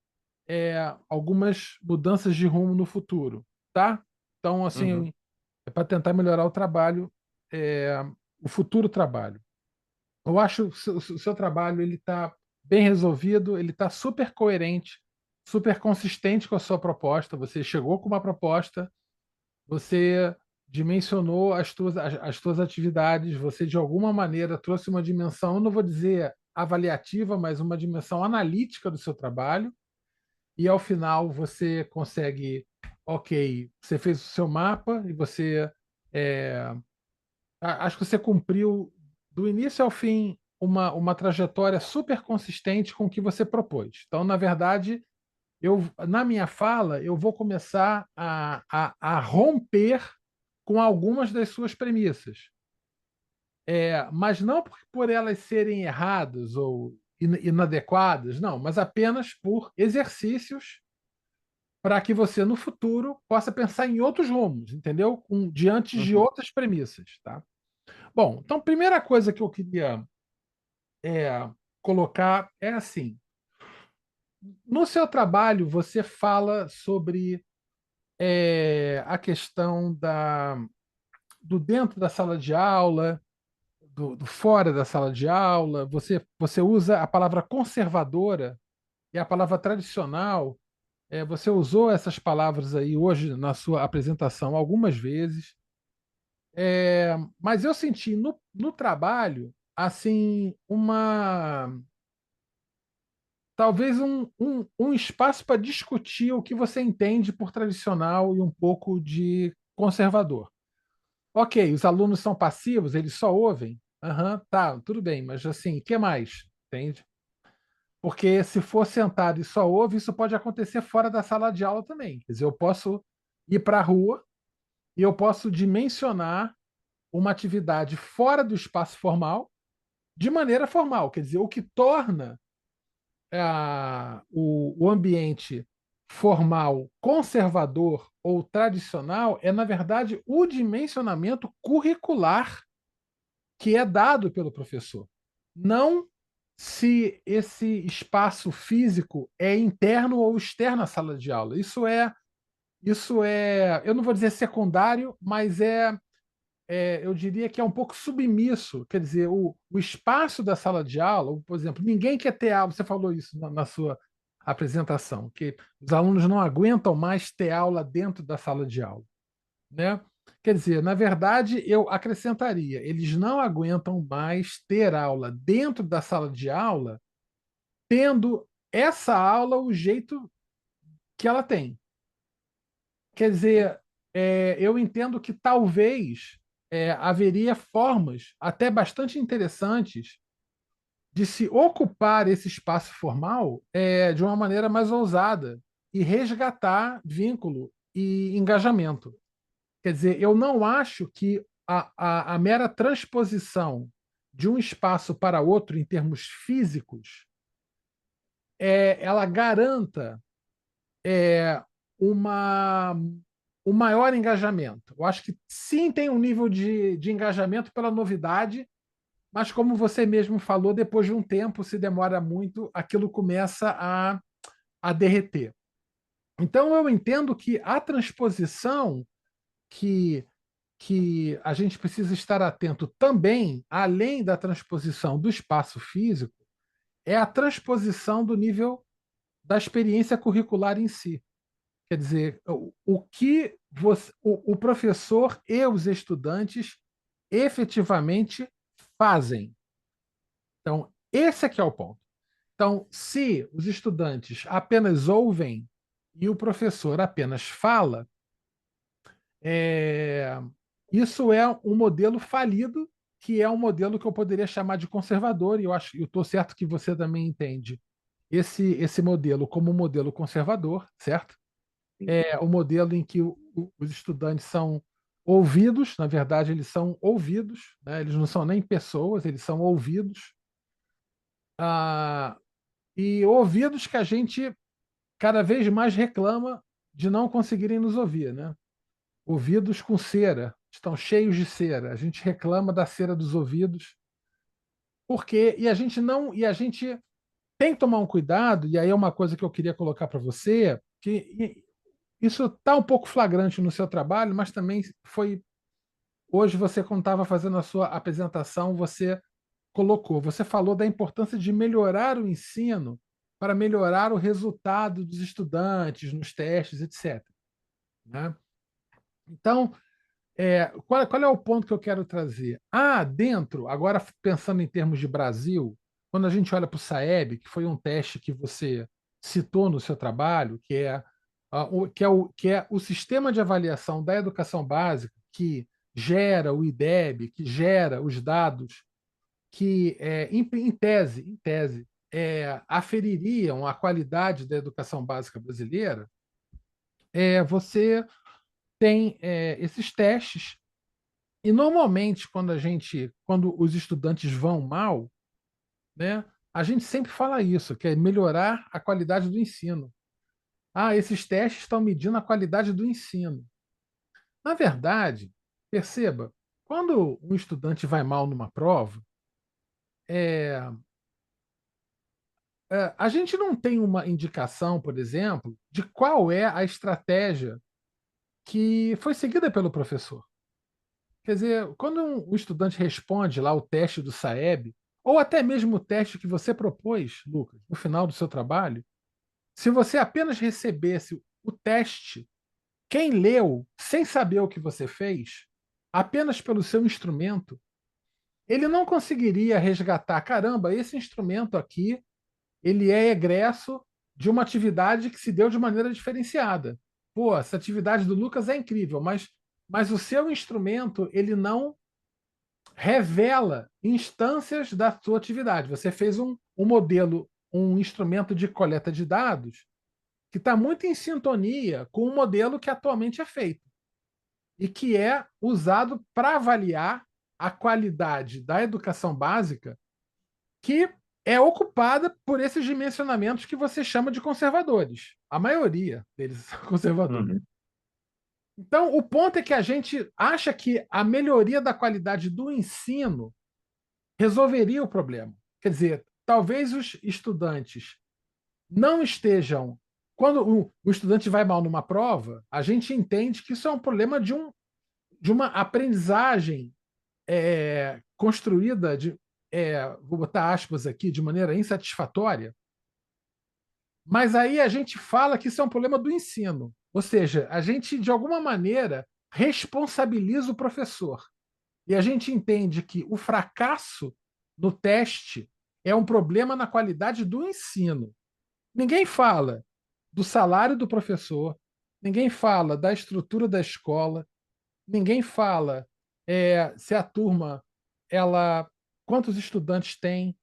algumas mudanças de rumo no futuro, tá? Então, Uhum. assim, é para tentar melhorar o trabalho, o futuro trabalho. Eu acho que o seu trabalho ele está bem resolvido, ele está super coerente, super consistente com a sua proposta. Você chegou com uma proposta, você dimensionou as tuas atividades, você de alguma maneira trouxe uma dimensão, eu não vou dizer avaliativa, mas uma dimensão analítica do seu trabalho, e ao final você consegue, ok, você fez o seu mapa e você acho que você cumpriu do início ao fim uma trajetória super consistente com o que você propôs. Então, na verdade, na minha fala, eu vou começar a romper com algumas das suas premissas. Mas não por elas serem erradas ou inadequadas, não, mas apenas por exercícios para que você, no futuro, possa pensar em outros rumos, entendeu? Diante de Uhum. outras premissas, tá? Bom, então, primeira coisa que eu queria colocar é assim: no seu trabalho, você fala sobre a questão do dentro da sala de aula, do fora da sala de aula, você usa a palavra conservadora e a palavra tradicional. Você usou essas palavras aí hoje na sua apresentação algumas vezes. Mas eu senti no trabalho assim talvez um espaço para discutir o que você entende por tradicional e um pouco de conservador. Ok, os alunos são passivos, eles só ouvem. Aham, tá, tudo bem, mas assim, o que mais? Entende? Porque se for sentado e só ouve, isso pode acontecer fora da sala de aula também. Quer dizer, eu posso ir para a rua e eu posso dimensionar uma atividade fora do espaço formal de maneira formal. Quer dizer, o que torna o ambiente formal, conservador ou tradicional é, na verdade, o dimensionamento curricular que é dado pelo professor. Não se esse espaço físico é interno ou externo à sala de aula. Eu não vou dizer secundário, mas eu diria que é um pouco submisso. Quer dizer, o espaço da sala de aula, por exemplo, ninguém quer ter aula, você falou isso na sua apresentação, que os alunos não aguentam mais ter aula dentro da sala de aula, né? Quer dizer, na verdade, eu acrescentaria, eles não aguentam mais ter aula dentro da sala de aula, tendo essa aula o jeito que ela tem. Quer dizer, eu entendo que talvez haveria formas até bastante interessantes de se ocupar esse espaço formal de uma maneira mais ousada e resgatar vínculo e engajamento. Quer dizer, eu não acho que a mera transposição de um espaço para outro em termos físicos ela garanta uma, um maior engajamento. Eu acho que sim tem um nível de engajamento pela novidade, mas como você mesmo falou, depois de um tempo, se demora muito, aquilo começa a derreter. Então eu entendo que a transposição que, que a gente precisa estar atento também, além da transposição do espaço físico, é a transposição do nível da experiência curricular em si. Quer dizer, o que o professor e os estudantes efetivamente fazem. Então, esse aqui é o ponto. Então, se os estudantes apenas ouvem e o professor apenas fala, isso é um modelo falido, que é um modelo que eu poderia chamar de conservador, e eu estou certo que você também entende esse modelo como um modelo conservador, certo? É o modelo em que os estudantes são ouvidos, na verdade, eles são ouvidos, né? Eles não são nem pessoas, eles são ouvidos. E ouvidos que a gente cada vez mais reclama de não conseguirem nos ouvir, né? Ouvidos com cera, estão cheios de cera. A gente reclama da cera dos ouvidos, porque e a gente tem que tomar um cuidado, e aí é uma coisa que eu queria colocar para você, que isso está um pouco flagrante no seu trabalho, mas também foi hoje você, quando estava fazendo a sua apresentação, você falou da importância de melhorar o ensino para melhorar o resultado dos estudantes nos testes, etc. Né? Então, qual é o ponto que eu quero trazer? Dentro, agora pensando em termos de Brasil, quando a gente olha para o SAEB, que foi um teste que você citou no seu trabalho, que é o sistema de avaliação da educação básica que gera o IDEB, que gera os dados que, em tese afeririam a qualidade da educação básica brasileira, você tem esses testes e normalmente quando os estudantes vão mal, né, a gente sempre fala isso, que é melhorar a qualidade do ensino. Esses testes estão medindo a qualidade do ensino. Na verdade, perceba, quando um estudante vai mal numa prova, a gente não tem uma indicação, por exemplo, de qual é a estratégia que foi seguida pelo professor. Quer dizer, quando um estudante responde lá o teste do SAEB, ou até mesmo o teste que você propôs, Lucas, no final do seu trabalho, se você apenas recebesse o teste, quem leu, sem saber o que você fez, apenas pelo seu instrumento, ele não conseguiria resgatar, caramba, esse instrumento aqui, ele é egresso de uma atividade que se deu de maneira diferenciada. Pô, essa atividade do Lucas é incrível, mas o seu instrumento, ele não revela instâncias da sua atividade. Você fez um modelo, um instrumento de coleta de dados que está muito em sintonia com o modelo que atualmente é feito e que é usado para avaliar a qualidade da educação básica que é ocupada por esses dimensionamentos que você chama de conservadores. A maioria deles são conservadores. Uhum. Então, o ponto é que a gente acha que a melhoria da qualidade do ensino resolveria o problema. Quer dizer, talvez os estudantes não estejam. Quando o estudante vai mal numa prova, a gente entende que isso é um problema de uma aprendizagem construída, vou botar aspas aqui, de maneira insatisfatória. Mas aí a gente fala que isso é um problema do ensino. Ou seja, a gente, de alguma maneira, responsabiliza o professor. E a gente entende que o fracasso no teste é um problema na qualidade do ensino. Ninguém fala do salário do professor, ninguém fala da estrutura da escola, ninguém fala se a turma, quantos estudantes tem,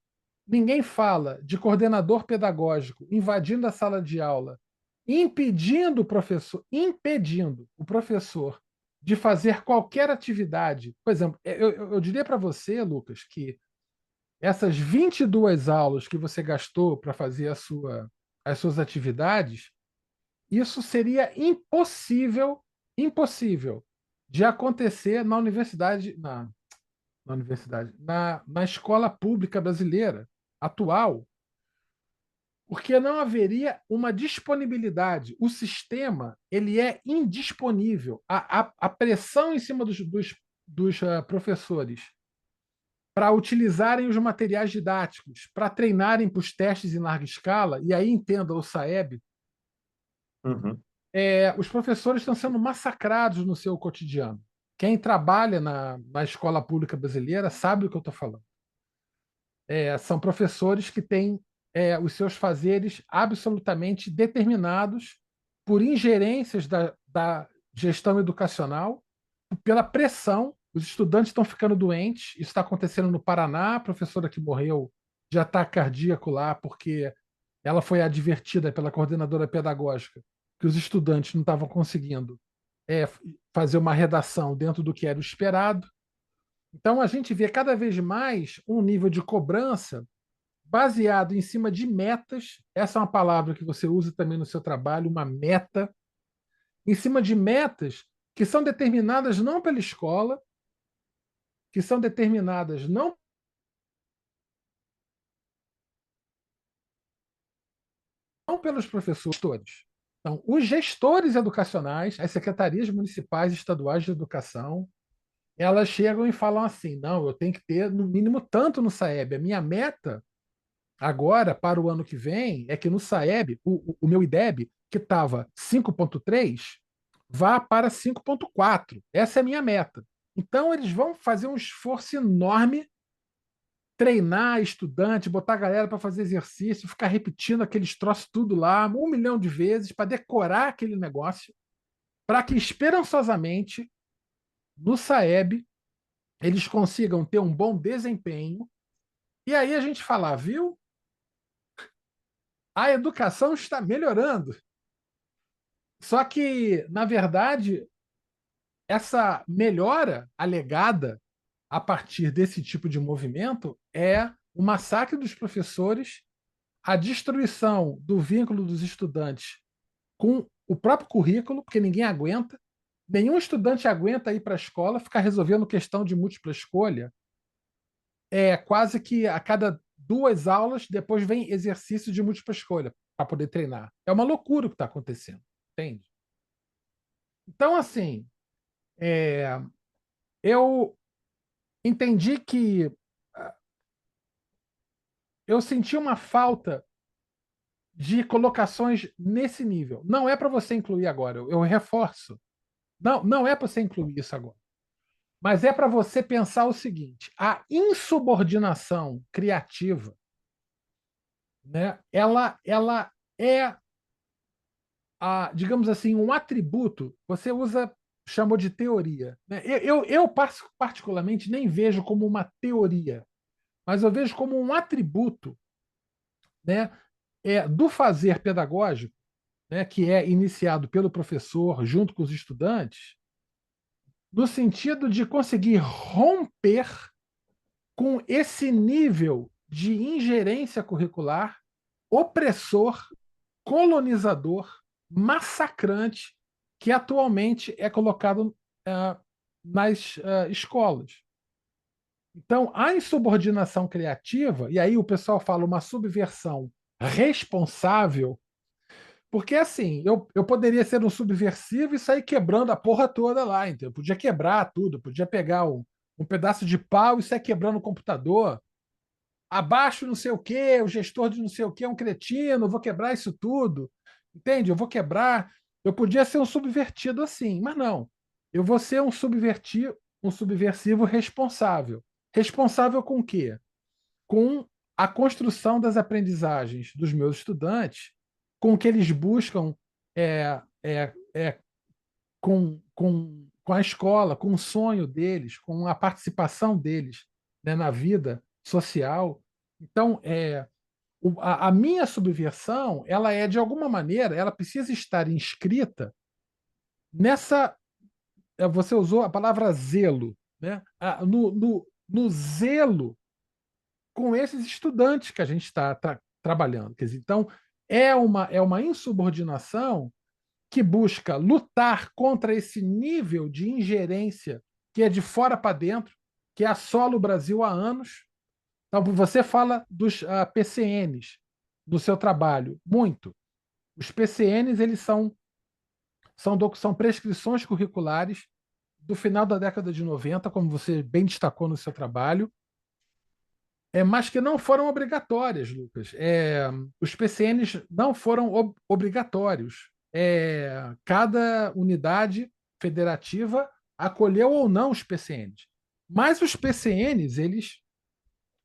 ninguém fala de coordenador pedagógico invadindo a sala de aula, impedindo o professor de fazer qualquer atividade. Por exemplo, eu diria para você, Lucas, que essas 22 aulas que você gastou para fazer as suas atividades, isso seria impossível de acontecer na universidade, na escola pública brasileira atual, porque não haveria uma disponibilidade. O sistema ele é indisponível. A pressão em cima dos professores para utilizarem os materiais didáticos, para treinarem para os testes em larga escala, e aí entenda o SAEB, Uhum. os professores estão sendo massacrados no seu cotidiano. Quem trabalha na escola pública brasileira sabe o que eu estou falando. São professores que têm os seus fazeres absolutamente determinados por ingerências da gestão educacional, pela pressão. Os estudantes estão ficando doentes. Isso está acontecendo no Paraná. A professora que morreu de ataque cardíaco lá, porque ela foi advertida pela coordenadora pedagógica que os estudantes não estavam conseguindo fazer uma redação dentro do que era o esperado. Então, a gente vê cada vez mais um nível de cobrança baseado em cima de metas. Essa é uma palavra que você usa também no seu trabalho, uma meta. Em cima de metas que são determinadas não pela escola, que são determinadas não pelos professores. Então, os gestores educacionais, as secretarias municipais e estaduais de educação, elas chegam e falam assim: não, eu tenho que ter no mínimo tanto no SAEB. A minha meta agora, para o ano que vem, é que no SAEB, o meu IDEB, que estava 5,3, vá para 5,4. Essa é a minha meta. Então, eles vão fazer um esforço enorme, treinar estudante, botar a galera para fazer exercício, ficar repetindo aqueles troços tudo lá 1 milhão de vezes para decorar aquele negócio, para que esperançosamente no SAEB eles consigam ter um bom desempenho. E aí a gente fala, viu? A educação está melhorando. Só que, na verdade, essa melhora alegada a partir desse tipo de movimento é o massacre dos professores, a destruição do vínculo dos estudantes com o próprio currículo, porque ninguém aguenta. Nenhum estudante aguenta ir para a escola, ficar resolvendo questão de múltipla escolha. Quase que a cada 2 aulas, depois vem exercício de múltipla escolha para poder treinar. É uma loucura o que está acontecendo, entende? Então, assim, eu entendi que eu senti uma falta de colocações nesse nível. Não é para você incluir agora, eu reforço. Não é para você incluir isso agora. Mas é para você pensar o seguinte: a insubordinação criativa, né, ela é, digamos assim, um atributo. Você chamou de teoria. Né? Eu particularmente nem vejo como uma teoria, mas eu vejo como um atributo, né, do fazer pedagógico, né, que é iniciado pelo professor junto com os estudantes, no sentido de conseguir romper com esse nível de ingerência curricular, opressor, colonizador, massacrante, que atualmente é colocado nas escolas. Então, a insubordinação criativa, e aí o pessoal fala uma subversão responsável, porque assim, eu poderia ser um subversivo e sair quebrando a porra toda lá, então eu podia quebrar tudo, podia pegar um pedaço de pau e sair quebrando o computador. Abaixo não sei o quê, o gestor de não sei o quê é um cretino, eu vou quebrar isso tudo. Entende? Eu vou quebrar. Eu podia ser um subvertido assim, mas não. Eu vou ser um subversivo responsável. Responsável com o quê? Com a construção das aprendizagens dos meus estudantes, com o que eles buscam é, é, é, com a escola, com o sonho deles, com a participação deles, né, na vida social. Então, a minha subversão, ela é, de alguma maneira, ela precisa estar inscrita nessa. Você usou a palavra zelo, né? No zelo com esses estudantes que a gente está trabalhando. Quer dizer, então, é uma insubordinação que busca lutar contra esse nível de ingerência que é de fora para dentro, que assola o Brasil há anos. Então, você fala dos PCNs no seu trabalho, muito. Os PCNs eles são prescrições curriculares do final da década de 90, como você bem destacou no seu trabalho, mas que não foram obrigatórias, Lucas. Os PCNs não foram obrigatórios. Cada unidade federativa acolheu ou não os PCNs. Mas os PCNs,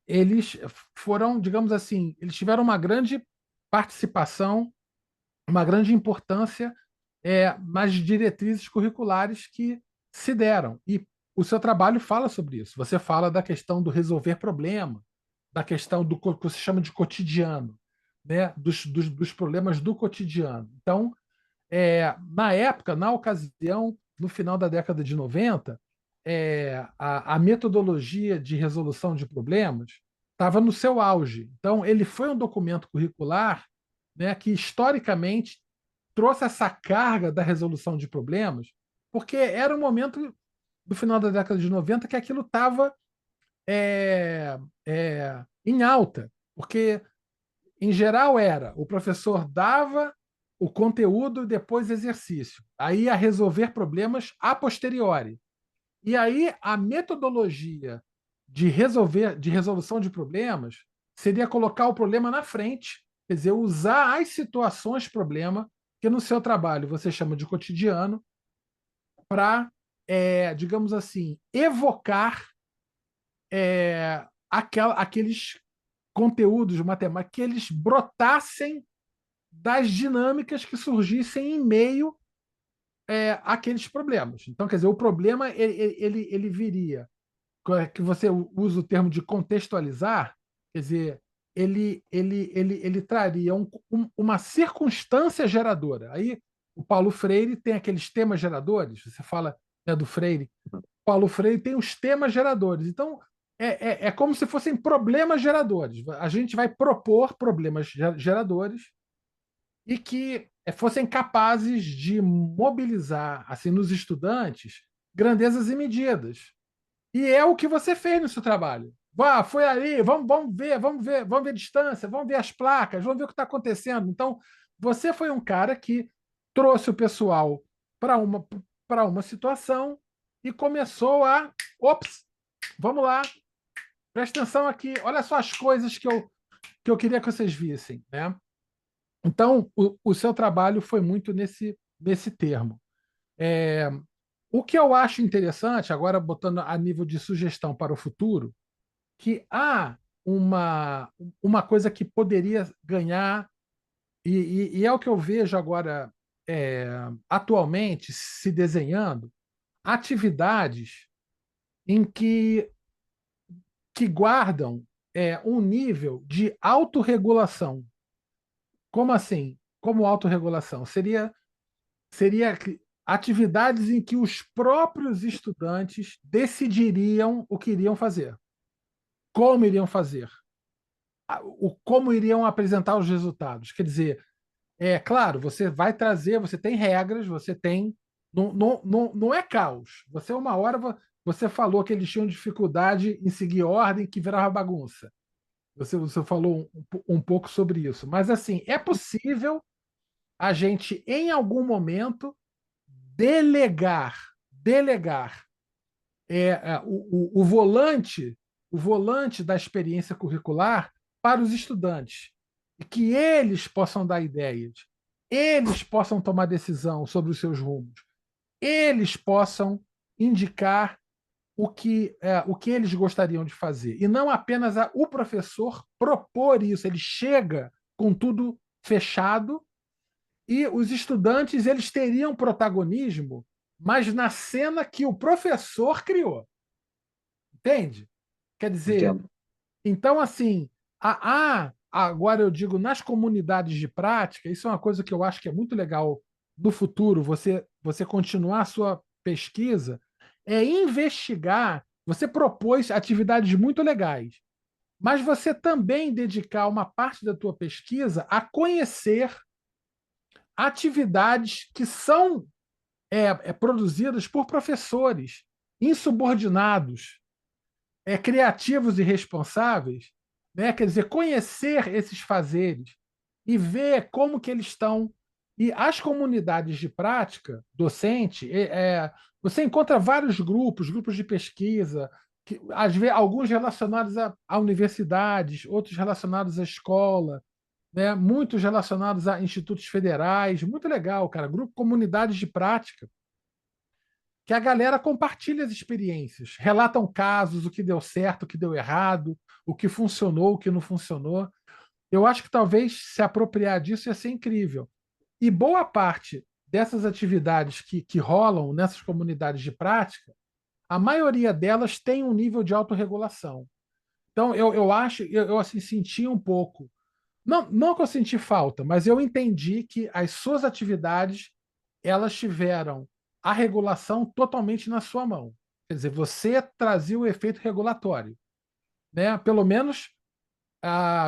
eles foram, digamos assim, eles tiveram uma grande participação, uma grande importância nas diretrizes curriculares que se deram. E o seu trabalho fala sobre isso. Você fala da questão do resolver problema, da questão do que você chama de cotidiano, né? dos problemas do cotidiano. Então, na época, na ocasião, no final da década de 90, a metodologia de resolução de problemas estava no seu auge. Então, ele foi um documento curricular, né, que, historicamente, trouxe essa carga da resolução de problemas, porque era um momento do final da década de 90 que aquilo estava em alta, porque, em geral, o professor dava o conteúdo e depois exercício. Aí ia resolver problemas a posteriori. E aí a metodologia de resolução de problemas seria colocar o problema na frente, quer dizer, usar as situações problema, que no seu trabalho você chama de cotidiano, para, digamos assim, evocar aqueles conteúdos matemáticos que eles brotassem das dinâmicas que surgissem em meio àqueles problemas. Então, quer dizer, o problema ele viria, que você usa o termo de contextualizar, quer dizer, ele traria uma circunstância geradora. Aí o Paulo Freire tem aqueles temas geradores, você fala, né, do Freire. Paulo Freire tem os temas geradores. Então, é como se fossem problemas geradores. A gente vai propor problemas geradores e que fossem capazes de mobilizar assim nos estudantes grandezas e medidas. E é o que você fez no seu trabalho. Foi ali, vamos ver a distância, vamos ver as placas, vamos ver o que está acontecendo. Então, você foi um cara que trouxe o pessoal para uma situação e começou ops, vamos lá, presta atenção aqui, olha só as coisas que eu queria que vocês vissem, né? Então, o seu trabalho foi muito nesse termo. O que eu acho interessante, agora botando a nível de sugestão para o futuro, que há uma coisa que poderia ganhar, e é o que eu vejo agora atualmente se desenhando, atividades em que guardam um nível de autorregulação. Como assim? Como autorregulação? Seria atividades em que os próprios estudantes decidiriam o que iriam fazer, como iriam fazer. como iriam apresentar os resultados. Quer dizer, claro, você vai trazer, você tem regras, você tem. Não é caos. Você, uma hora, você falou que eles tinham dificuldade em seguir ordem, que virava bagunça. Você falou um pouco sobre isso. Mas, assim, é possível a gente, em algum momento, delegar o volante da experiência curricular para os estudantes e que eles possam dar ideias, eles possam tomar decisão sobre os seus rumos, eles possam indicar o que eles gostariam de fazer e não apenas o professor propor isso. Ele chega com tudo fechado e os estudantes eles teriam protagonismo, mas na cena que o professor criou. Entende? Quer dizer, Entendo. então, assim, agora eu digo, nas comunidades de prática, isso é uma coisa que eu acho que é muito legal no futuro, você continuar a sua pesquisa, é investigar. Você propôs atividades muito legais, mas você também dedicar uma parte da tua pesquisa a conhecer atividades que são produzidas por professores insubordinados, criativos e responsáveis, né? Quer dizer, conhecer esses fazeres e ver como que eles estão. E as comunidades de prática docente, você encontra vários grupos de pesquisa, que, às vezes, alguns relacionados a universidades, outros relacionados à escola, né? Muitos relacionados a institutos federais. Muito legal, cara. Grupo Comunidades de Prática, que a galera compartilha as experiências, relatam casos, o que deu certo, o que deu errado, o que funcionou, o que não funcionou. Eu acho que talvez se apropriar disso ia ser incrível. E boa parte dessas atividades que rolam nessas comunidades de prática, a maioria delas tem um nível de autorregulação. Então, eu acho, eu assim, senti um pouco. Não que eu senti falta, mas eu entendi que as suas atividades elas tiveram a regulação totalmente na sua mão. Quer dizer, você trazia o efeito regulatório, né? Pelo menos,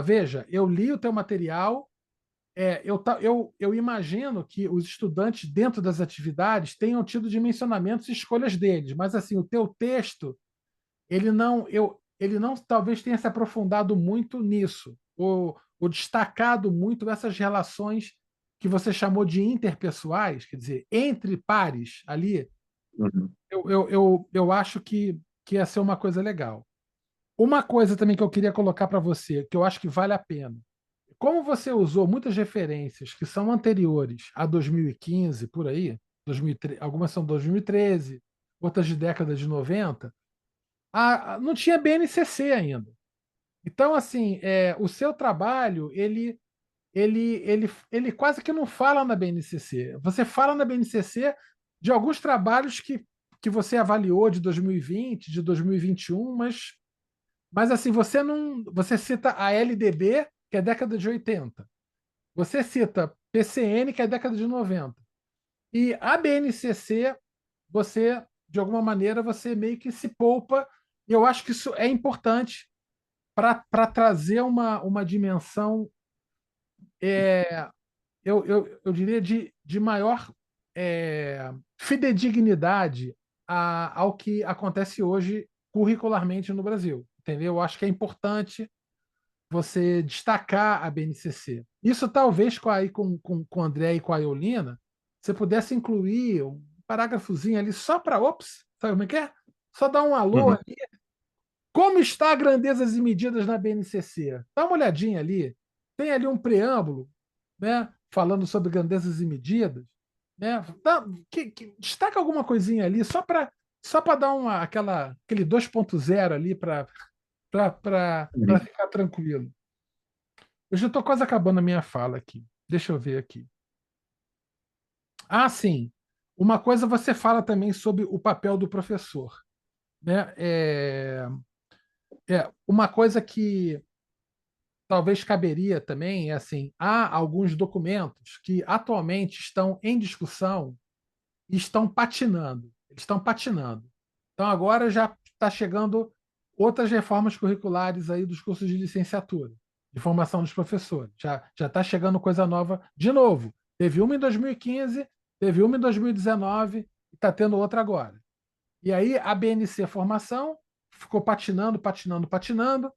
veja, eu li o teu material, eu imagino que os estudantes dentro das atividades tenham tido dimensionamentos e escolhas deles, mas assim o teu texto ele não talvez tenha se aprofundado muito nisso, ou destacado muito essas relações que você chamou de interpessoais, quer dizer, entre pares ali. Uhum. Eu acho que ia ser uma coisa legal. Uma coisa também que eu queria colocar para você, que eu acho que vale a pena. Como você usou muitas referências que são anteriores a 2015, por aí, 2013, algumas são 2013, outras de década de 90, não tinha BNCC ainda. Então, assim, o seu trabalho, ele quase que não fala na BNCC. Você fala na BNCC de alguns trabalhos que você avaliou de 2020, de 2021, mas assim, você cita a LDB, que é década de 80. Você cita PCN, que é década de 90. E a BNCC, você, de alguma maneira, você meio que se poupa. E eu acho que isso é importante para trazer uma dimensão, eu diria, de maior fidedignidade ao que acontece hoje curricularmente no Brasil. Entendeu? Eu acho que é importante você destacar a BNCC. Isso talvez com o André e com a Eulina, você pudesse incluir um parágrafozinho ali só para, ops, sabe como é que é? Só dar um alô Uhum. ali. Como está grandezas e medidas na BNCC? Dá uma olhadinha ali. Tem ali um preâmbulo, né, falando sobre grandezas e medidas. Né? Destaca alguma coisinha ali só para dar aquele 2.0 ali para Uhum. ficar tranquilo. Eu já estou quase acabando a minha fala aqui. Deixa eu ver aqui. Sim. Uma coisa você fala também sobre o papel do professor. Né? Uma coisa que talvez caberia também é assim: há alguns documentos que atualmente estão em discussão e estão patinando. Eles estão patinando. Então agora já está chegando outras reformas curriculares aí dos cursos de licenciatura. de formação dos professores. Já está chegando coisa nova de novo. Teve uma em 2015, teve uma em 2019 e está tendo outra agora. E aí a BNC Formação ficou patinando, patinando, patinando.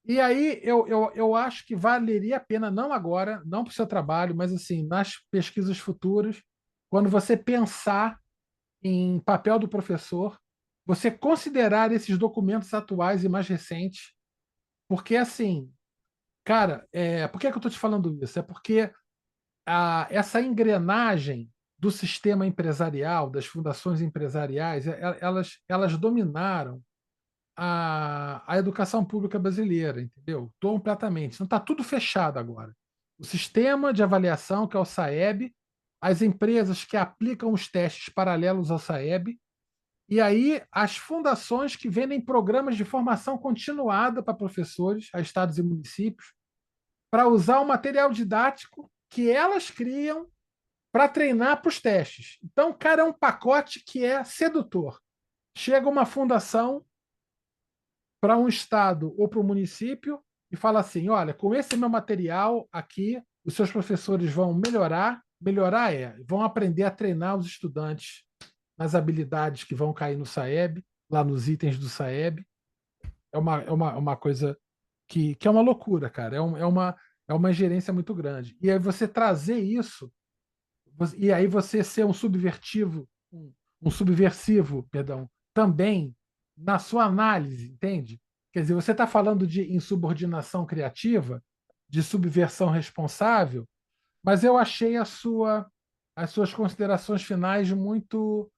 E aí eu acho que valeria a pena, não agora, não para o seu trabalho, mas assim, nas pesquisas futuras, quando você pensar em papel do professor, você considerar esses documentos atuais e mais recentes, porque assim, cara, por que eu estou te falando isso? É porque essa engrenagem do sistema empresarial, das fundações empresariais, elas dominaram a educação pública brasileira, entendeu? Completamente. Então está tudo fechado agora. O sistema de avaliação, que é o SAEB, as empresas que aplicam os testes paralelos ao SAEB, e aí as fundações que vendem programas de formação continuada para professores, a estados e municípios, para usar o material didático que elas criam para treinar para os testes. Então, cara, é um pacote que é sedutor. Chega uma fundação para um estado ou para um município e fala assim: olha, com esse meu material aqui, os seus professores vão melhorar. Melhorar vão aprender a treinar os estudantes nas habilidades que vão cair no SAEB, lá nos itens do SAEB. É uma coisa que é uma loucura, cara. É uma gerência muito grande. E aí você trazer isso, e aí você ser um subversivo, perdão, também na sua análise, entende? Quer dizer, você está falando de insubordinação criativa, de subversão responsável, mas eu achei as suas considerações finais muito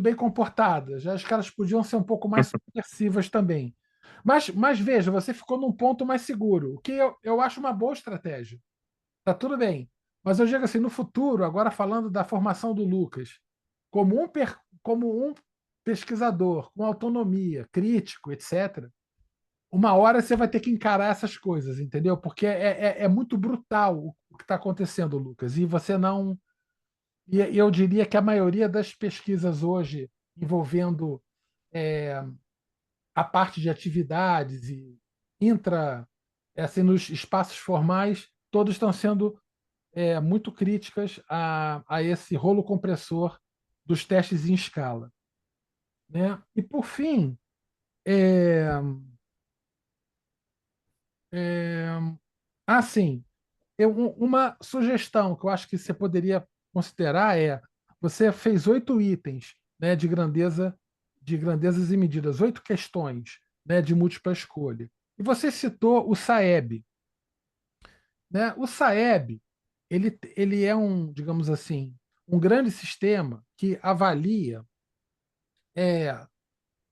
bem comportadas. As caras podiam ser um pouco mais subversivas também. Mas veja, você ficou num ponto mais seguro, o que eu acho uma boa estratégia. Tá tudo bem. Mas eu digo assim, no futuro, agora falando da formação do Lucas, como um pesquisador com autonomia, crítico, etc., uma hora você vai ter que encarar essas coisas, entendeu? Porque é muito brutal o que está acontecendo, Lucas. E você não. E eu diria que a maioria das pesquisas hoje envolvendo a parte de atividades e assim, nos espaços formais, todos estão sendo muito críticas a esse rolo compressor dos testes em escala, né? E, por fim, é, é, assim, uma sugestão que eu acho que você poderia considerar você fez 8 itens, né, de grandezas e medidas, 8 questões, né, de múltipla escolha. E você citou o SAEB, né? O SAEB, ele é digamos assim, um grande sistema que avalia,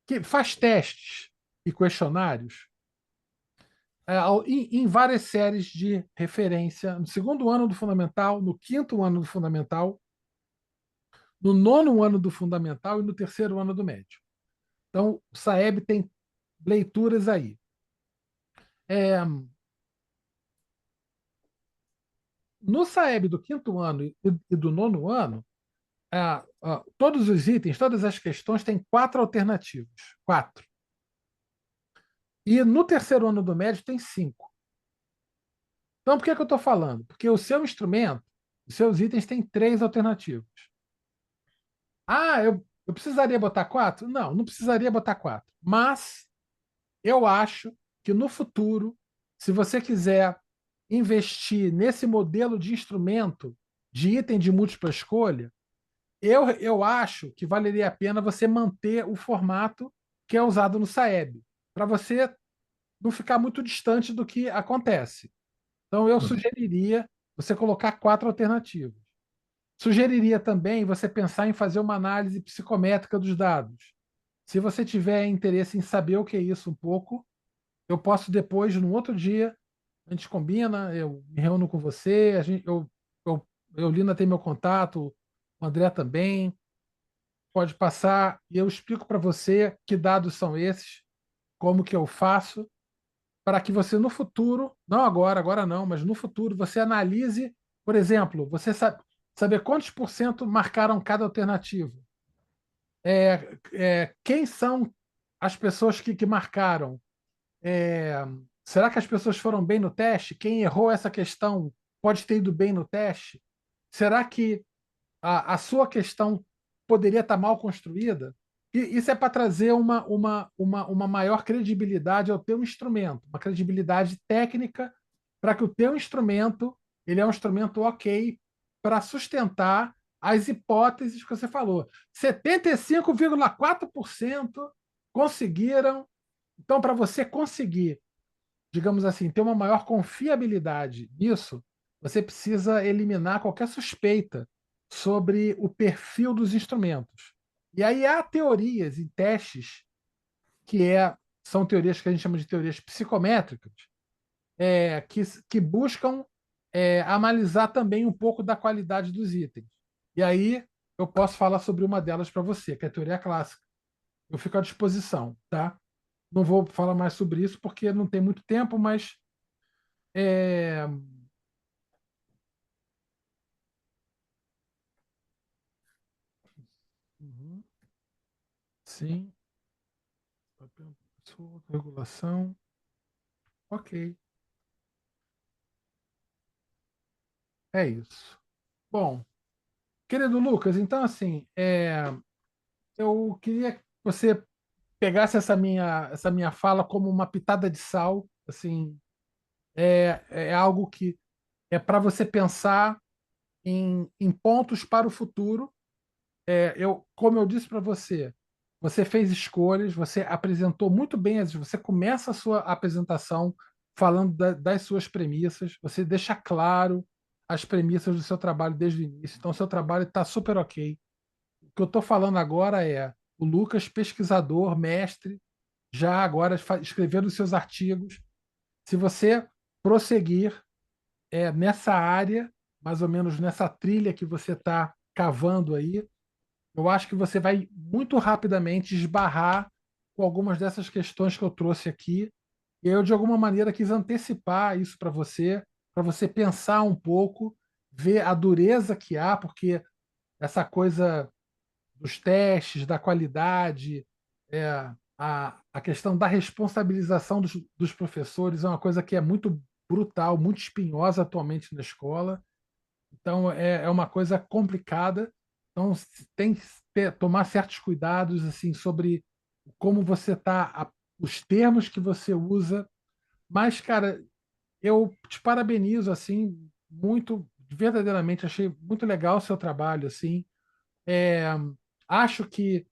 que faz testes e questionários em várias séries de referência, no segundo ano do fundamental, no quinto ano do fundamental, no nono ano do fundamental e no terceiro ano do médio. Então, o SAEB tem leituras aí. No SAEB do quinto ano e do nono ano, todos os itens, todas as questões têm 4 alternativas. 4. E no terceiro ano do médio tem 5. Então, por que eu estou falando? Porque o seu instrumento, os seus itens têm 3 alternativas. Eu precisaria botar 4? Não precisaria botar 4. Mas eu acho que no futuro, se você quiser investir nesse modelo de instrumento de item de múltipla escolha, eu acho que valeria a pena você manter o formato que é usado no SAEB, para você não ficar muito distante do que acontece. Então, eu sugeriria você colocar 4 alternativas. Sugeriria também você pensar em fazer uma análise psicométrica dos dados. Se você tiver interesse em saber o que é isso um pouco, eu posso depois, num outro dia, a gente combina, eu me reúno com você, eu Lina tem meu contato, o André também, pode passar e eu explico para você que dados são esses, como que eu faço, para que você no futuro, não agora não, mas no futuro, você analise, por exemplo, você saber quantos por cento marcaram cada alternativa. Quem são as pessoas que marcaram? Será que as pessoas foram bem no teste? Quem errou essa questão pode ter ido bem no teste? Será que a sua questão poderia estar mal construída? E isso é para trazer uma maior credibilidade ao teu instrumento, uma credibilidade técnica para que o teu instrumento ele é um instrumento ok para sustentar as hipóteses que você falou. 75,4% conseguiram. Então, para você conseguir, digamos assim, ter uma maior confiabilidade nisso, você precisa eliminar qualquer suspeita sobre o perfil dos instrumentos. E aí há teorias e testes são teorias que a gente chama de teorias psicométricas, que buscam analisar também um pouco da qualidade dos itens. E aí eu posso falar sobre uma delas para você, que é a teoria clássica. Eu fico à disposição, tá? Não vou falar mais sobre isso porque não tem muito tempo, mas é... Uhum. Sim. Regulação. Ok. É isso. Bom, querido Lucas, então assim, eu queria que você pegasse essa minha fala como uma pitada de sal, assim, é algo que é para você pensar em pontos para o futuro. Como eu disse para você, você fez escolhas, você apresentou muito bem, você começa a sua apresentação falando das suas premissas, você deixa claro as premissas do seu trabalho desde o início, então seu trabalho está super ok. O que eu estou falando agora é o Lucas, pesquisador, mestre, já agora escrevendo os seus artigos. Se você prosseguir nessa área, mais ou menos nessa trilha que você está cavando aí, eu acho que você vai muito rapidamente esbarrar com algumas dessas questões que eu trouxe aqui. E eu, de alguma maneira, quis antecipar isso para você pensar um pouco, ver a dureza que há, porque essa coisa dos testes, da qualidade, a questão da responsabilização dos professores é uma coisa que é muito brutal, muito espinhosa atualmente na escola. Então, é uma coisa complicada. Então, tem que tomar certos cuidados assim sobre como você está, os termos que você usa. Mas, cara, eu te parabenizo assim muito, verdadeiramente achei muito legal o seu trabalho assim. É, acho que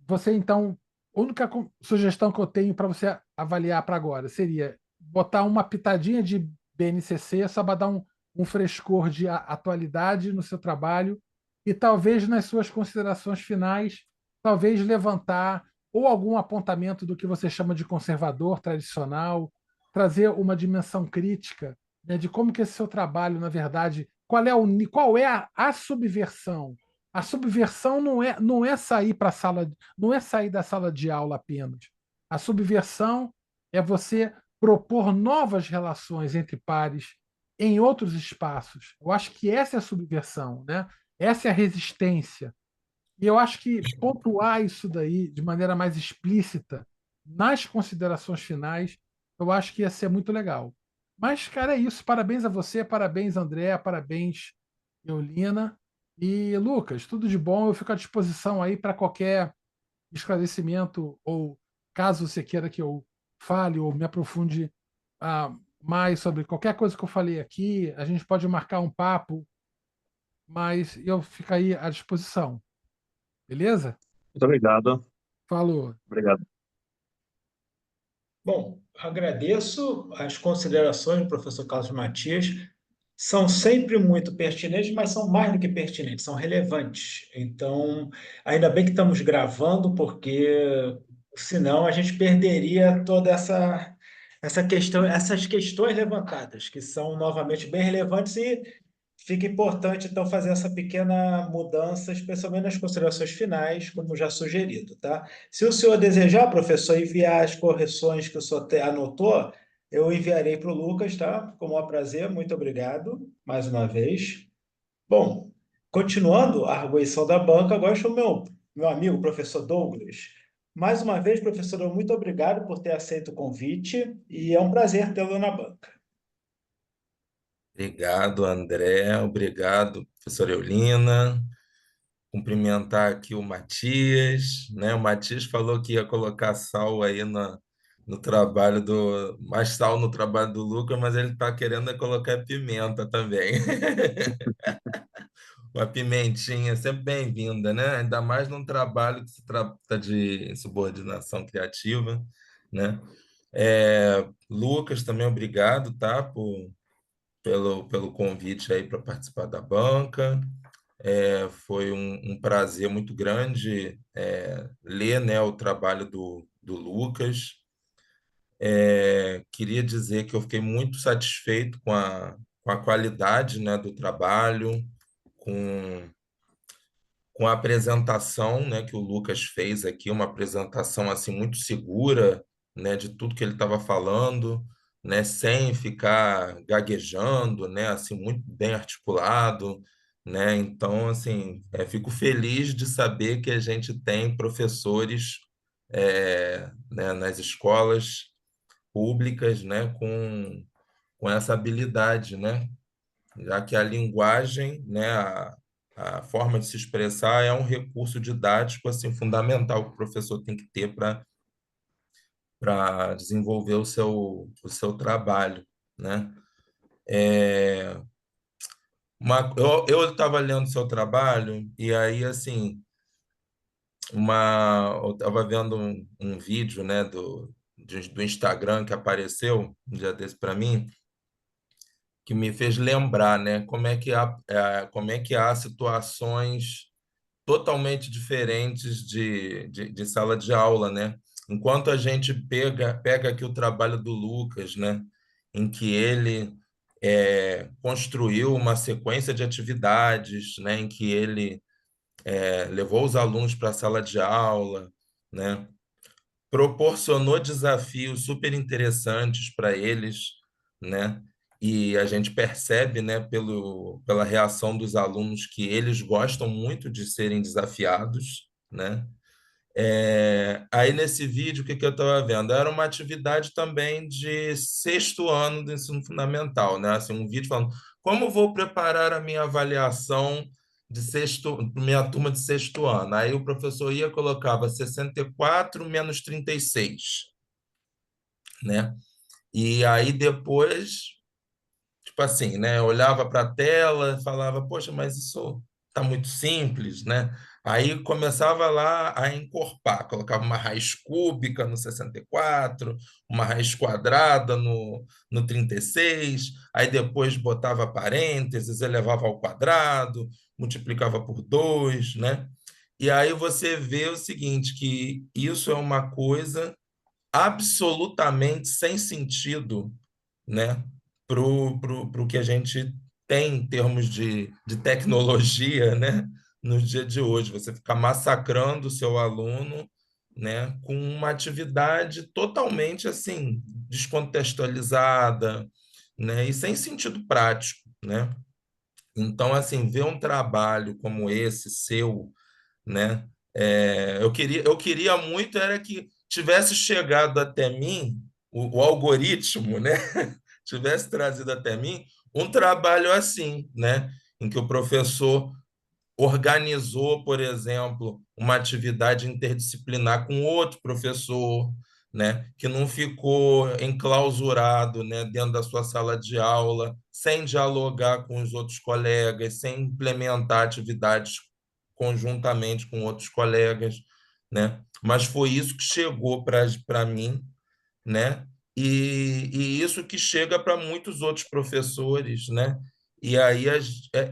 você então a única sugestão que eu tenho para você avaliar para agora seria botar uma pitadinha de BNCC só para dar um frescor de atualidade no seu trabalho e talvez nas suas considerações finais, talvez levantar ou algum apontamento do que você chama de conservador tradicional, trazer uma dimensão crítica, né, de como que esse seu trabalho, na verdade, qual é a subversão. A subversão não é sair para a sala, não é sair da sala de aula apenas. A subversão é você propor novas relações entre pares em outros espaços. Eu acho que essa é a subversão, né? Essa é a resistência. E eu acho que pontuar isso daí de maneira mais explícita nas considerações finais, eu acho que ia ser muito legal. Mas, cara, é isso. Parabéns a você, parabéns, André, parabéns, Eulina. E, Lucas, tudo de bom. Eu fico à disposição aí para qualquer esclarecimento ou caso você queira que eu fale ou me aprofunde mais sobre qualquer coisa que eu falei aqui. A gente pode marcar um papo, mas eu fico aí à disposição. Beleza? Muito obrigado. Falou. Obrigado. Bom, agradeço as considerações do professor Carlos Matias. São sempre muito pertinentes, mas são mais do que pertinentes, são relevantes. Então, ainda bem que estamos gravando, porque senão a gente perderia toda essa questão, essas questões levantadas, que são novamente bem relevantes e fica importante, então, fazer essa pequena mudança, especialmente nas considerações finais, como já sugerido, tá? Se o senhor desejar, professor, enviar as correções que o senhor anotou, eu enviarei para o Lucas, tá? Com o maior prazer, muito obrigado, mais uma vez. Bom, continuando a arguição da banca, agora chamo meu amigo, professor Douglas. Mais uma vez, professora, muito obrigado por ter aceito o convite e é um prazer tê-lo na banca. Obrigado, André. Obrigado, professora Eulina. Cumprimentar aqui o Matias, né? O Matias falou que ia colocar sal aí no trabalho mais sal no trabalho do Lucas, mas ele está querendo colocar pimenta também. Uma pimentinha sempre bem-vinda, né? Ainda mais num trabalho que se trata de subordinação criativa, né? Lucas, também obrigado, tá? Pelo convite aí para participar da banca. Foi um prazer muito grande ler, né, o trabalho do Lucas. Queria dizer que eu fiquei muito satisfeito com a qualidade, né, do trabalho, com, com a apresentação, né, que o Lucas fez aqui, uma apresentação assim muito segura, né, de tudo que ele estava falando, né, sem ficar gaguejando, né, assim muito bem articulado, né? Então, assim, fico feliz de saber que a gente tem professores, né, nas escolas públicas, né, com essa habilidade, né? Já que a linguagem, né, a forma de se expressar é um recurso didático assim fundamental que o professor tem que ter para desenvolver o seu trabalho, né? Eu estava lendo seu trabalho e aí assim eu estava vendo um vídeo, né, do Instagram que apareceu um dia desse para mim, que me fez lembrar, né, como é que há situações totalmente diferentes de sala de aula, né? Enquanto a gente pega aqui o trabalho do Lucas, né, em que ele construiu uma sequência de atividades, né, em que ele levou os alunos para a sala de aula, né, proporcionou desafios super interessantes para eles, né? E a gente percebe, né, pela reação dos alunos que eles gostam muito de serem desafiados, né? Aí nesse vídeo, o que eu estava vendo? Era uma atividade também de sexto ano do ensino fundamental, né? Assim, um vídeo falando como vou preparar a minha avaliação minha turma de sexto ano. Aí o professor colocava 64 menos 36, né? E aí depois, tipo assim, né? Olhava para a tela, falava, poxa, mas isso tá muito simples, né? Aí começava lá a encorpar, colocava uma raiz cúbica no 64, uma raiz quadrada no 36, aí depois botava parênteses, elevava ao quadrado, multiplicava por 2, né? E aí você vê o seguinte, que isso é uma coisa absolutamente sem sentido, né, pro que a gente tem em termos de tecnologia, né, no dia de hoje. Você ficar massacrando o seu aluno, né, com uma atividade totalmente assim descontextualizada, né, e sem sentido prático, né? Então, assim, ver um trabalho como esse seu, né? Eu queria muito era que tivesse chegado até mim o algoritmo, né? Tivesse trazido até mim um trabalho assim, né? Em que o professor organizou, por exemplo, uma atividade interdisciplinar com outro professor, né, que não ficou enclausurado, né, dentro da sua sala de aula, sem dialogar com os outros colegas, sem implementar atividades conjuntamente com outros colegas, né? Mas foi isso que chegou para mim, né? E isso que chega para muitos outros professores, né? E aí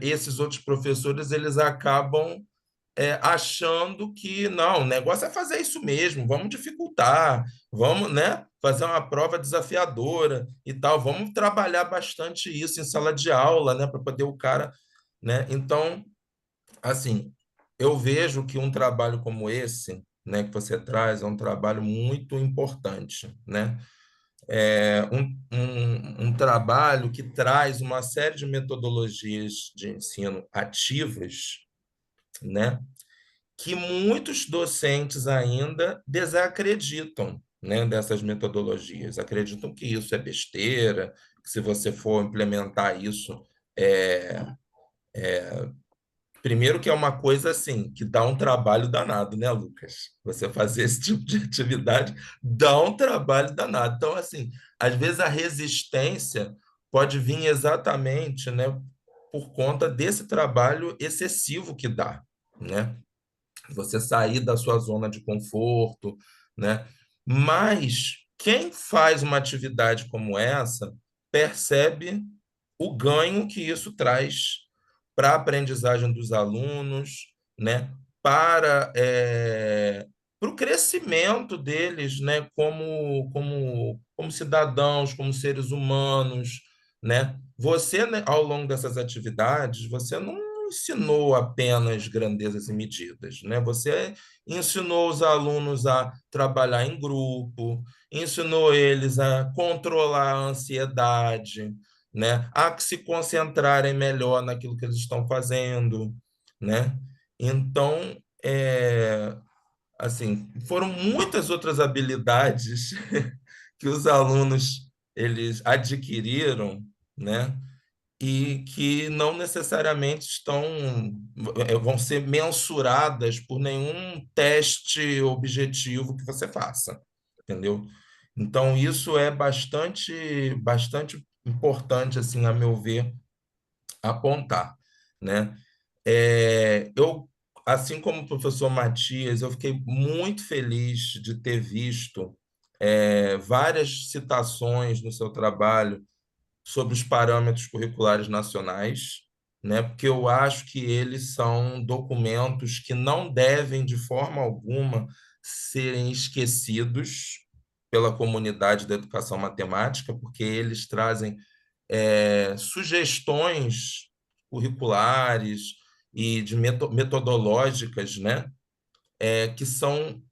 esses outros professores eles acabam achando que não, o negócio é fazer isso mesmo, vamos dificultar, vamos, né, fazer uma prova desafiadora e tal, vamos trabalhar bastante isso em sala de aula, né, para poder o cara, né? Então, assim, eu vejo que um trabalho como esse, né, que você traz, é um trabalho muito importante, né? Um trabalho que traz uma série de metodologias de ensino ativas, né? que muitos docentes ainda desacreditam, né, dessas metodologias. Acreditam que isso é besteira, que se você for implementar isso, é, primeiro que é uma coisa assim, que dá um trabalho danado, né, Lucas? Você fazer esse tipo de atividade dá um trabalho danado. Então, assim, às vezes a resistência pode vir exatamente, né, por conta desse trabalho excessivo que dá, né? Você sair da sua zona de conforto, né? Mas quem faz uma atividade como essa percebe o ganho que isso traz para a aprendizagem dos alunos, né? Para o crescimento deles, né? Como cidadãos, como seres humanos, né? Você, né, ao longo dessas atividades, você não ensinou apenas grandezas e medidas, né? Você ensinou os alunos a trabalhar em grupo, ensinou eles a controlar a ansiedade, né? A se concentrarem melhor naquilo que eles estão fazendo, né? Então, assim, foram muitas outras habilidades que os alunos eles adquiriram, né? E que não necessariamente vão ser mensuradas por nenhum teste objetivo que você faça, entendeu? Então, isso é bastante importante, assim, a meu ver, apontar, né? Eu, assim como o professor Matias, eu fiquei muito feliz de ter visto várias citações no seu trabalho sobre os parâmetros curriculares nacionais, né? Porque eu acho que eles são documentos que não devem, de forma alguma, serem esquecidos pela comunidade da educação matemática, porque eles trazem sugestões curriculares e metodológicas, né? Que são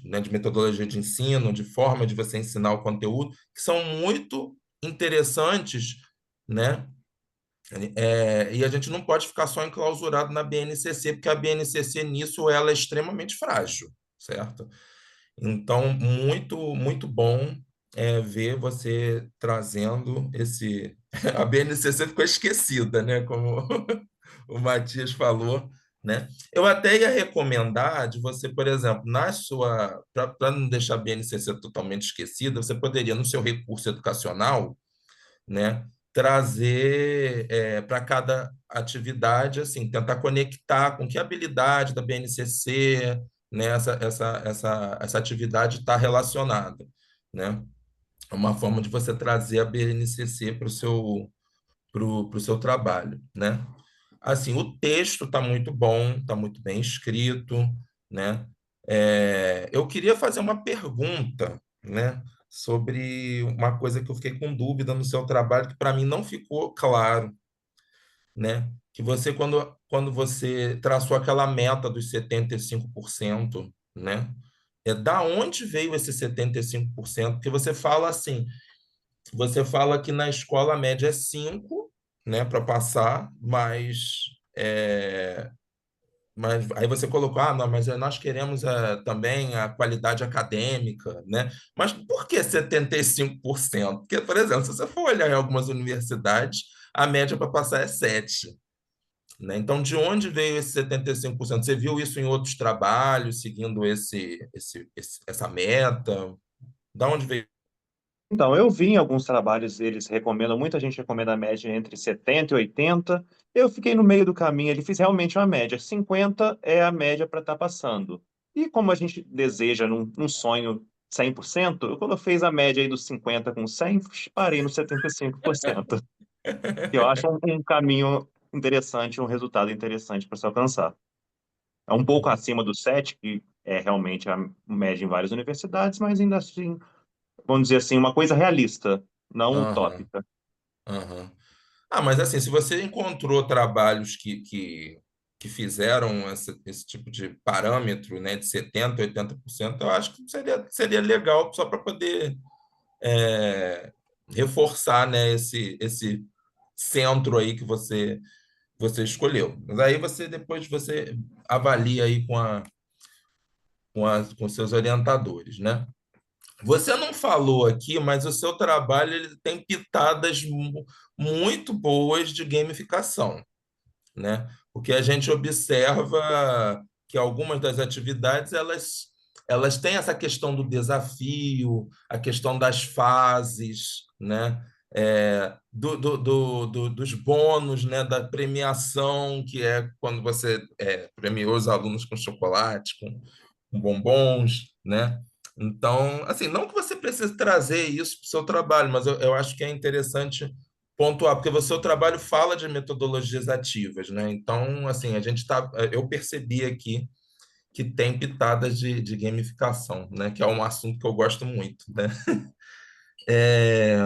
né, de metodologia de ensino, de forma de você ensinar o conteúdo, que são muito interessantes, né? E a gente não pode ficar só enclausurado na BNCC, porque a BNCC nisso ela é extremamente frágil, certo? Então, muito bom ver você trazendo esse. A BNCC ficou esquecida, né? Como o Matias falou, né? Eu até ia recomendar de você, por exemplo, para não deixar a BNCC totalmente esquecida, você poderia, no seu recurso educacional, né, trazer para cada atividade, assim, tentar conectar com que habilidade da BNCC, né, essa atividade está relacionada, né? É uma forma de você trazer a BNCC para o seu trabalho, né? Assim, o texto está muito bom, está muito bem escrito, né? Eu queria fazer uma pergunta, né, sobre uma coisa que eu fiquei com dúvida no seu trabalho, que para mim não ficou claro, né? Que você, quando você traçou aquela meta dos 75%, né? Da onde veio esse 75%? Porque você fala que na escola a média é 5, né, para passar, mas aí você colocou, não, mas nós queremos também a qualidade acadêmica, né? Mas por que 75%? Porque, por exemplo, se você for olhar em algumas universidades, a média para passar é 7, né? Então, de onde veio esse 75%? Você viu isso em outros trabalhos, seguindo essa meta? Da onde veio? Então, eu vi em alguns trabalhos, eles recomendam, muita gente recomenda a média entre 70 e 80. Eu fiquei no meio do caminho, ele fiz realmente uma média. 50 é a média para estar passando. E como a gente deseja, num sonho 100%, eu quando eu fiz a média aí dos 50 com 100, parei no 75%. Que eu acho um caminho interessante, um resultado interessante para se alcançar. É um pouco acima do 7, que é realmente a média em várias universidades, mas ainda assim vamos dizer assim, uma coisa realista, não Aham, utópica. aham. Mas assim, se você encontrou trabalhos que fizeram esse tipo de parâmetro, né, de 70, 80%, eu acho que seria legal só para poder reforçar, né, esse centro aí que você você escolheu. Mas aí depois você avalia aí com seus orientadores, né? Você não falou aqui, mas o seu trabalho ele tem pitadas muito boas de gamificação, né? Porque a gente observa que algumas das atividades elas têm essa questão do desafio, a questão das fases, né? Dos bônus, né? Da premiação, que é quando você premiou os alunos com chocolate, com bombons, né? Então, assim, não que você precise trazer isso para o seu trabalho, mas eu acho que é interessante pontuar, porque o seu trabalho fala de metodologias ativas, né? Então, assim, eu percebi aqui que tem pitadas de gamificação, né? Que é um assunto que eu gosto muito, né? É,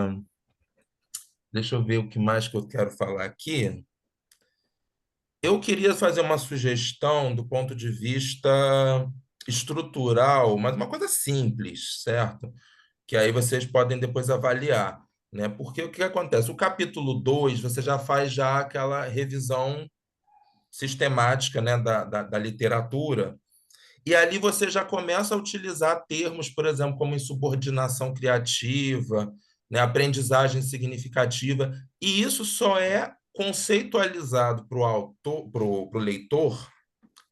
deixa eu ver o que mais que eu quero falar aqui. Eu queria fazer uma sugestão do ponto de vista estrutural, mas uma coisa simples, certo? Que aí vocês podem depois avaliar, né? Porque o que acontece? O capítulo 2 você já faz já aquela revisão sistemática, né, da literatura, e ali você já começa a utilizar termos, por exemplo, como insubordinação criativa, né, aprendizagem significativa, e isso só é conceitualizado para o autor, para o leitor,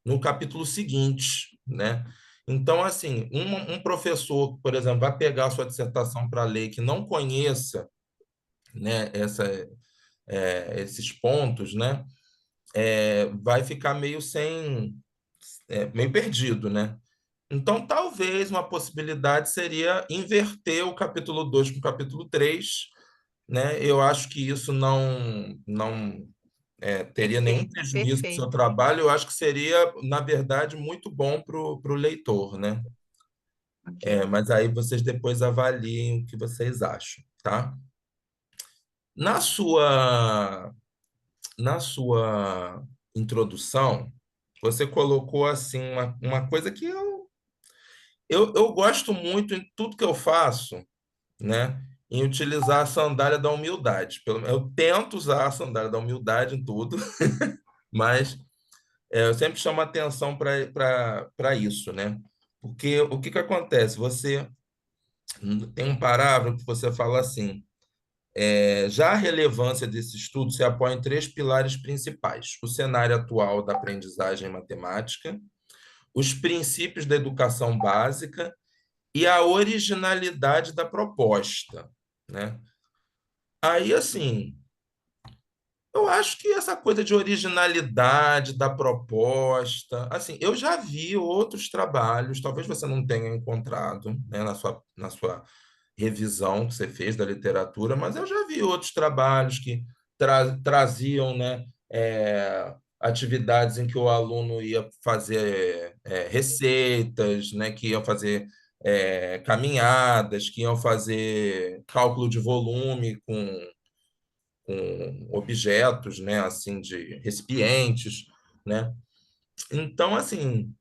no capítulo seguinte, né? Então, assim, um professor, por exemplo, vai pegar a sua dissertação para ler que não conheça, né, esses pontos, né, vai ficar meio perdido, né? Então, talvez uma possibilidade seria inverter o capítulo 2 com o capítulo 3, né? Eu acho que isso não teria nenhum Perfeito, prejuízo para o seu perfeito. trabalho. Eu acho que seria, na verdade, muito bom para o leitor, né? Ok. Mas aí vocês depois avaliem o que vocês acham, tá? Na sua, na sua introdução, você colocou assim uma coisa que eu gosto muito em tudo que eu faço, né? Em utilizar a sandália da humildade. Eu tento usar a sandália da humildade em tudo, mas eu sempre chamo atenção para isso, né? Porque o que acontece? Você tem um parágrafo que você fala assim: já a relevância desse estudo se apoia em três pilares principais: o cenário atual da aprendizagem matemática, os princípios da educação básica e a originalidade da proposta, né? Aí, assim, eu acho que essa coisa de originalidade da proposta, assim, eu já vi outros trabalhos, talvez você não tenha encontrado, né, na sua revisão que você fez da literatura, mas eu já vi outros trabalhos que traziam, né, atividades em que o aluno ia fazer receitas, né, que iam fazer caminhadas, que iam fazer cálculo de volume com objetos, né, assim, de recipientes, né? Então, assim,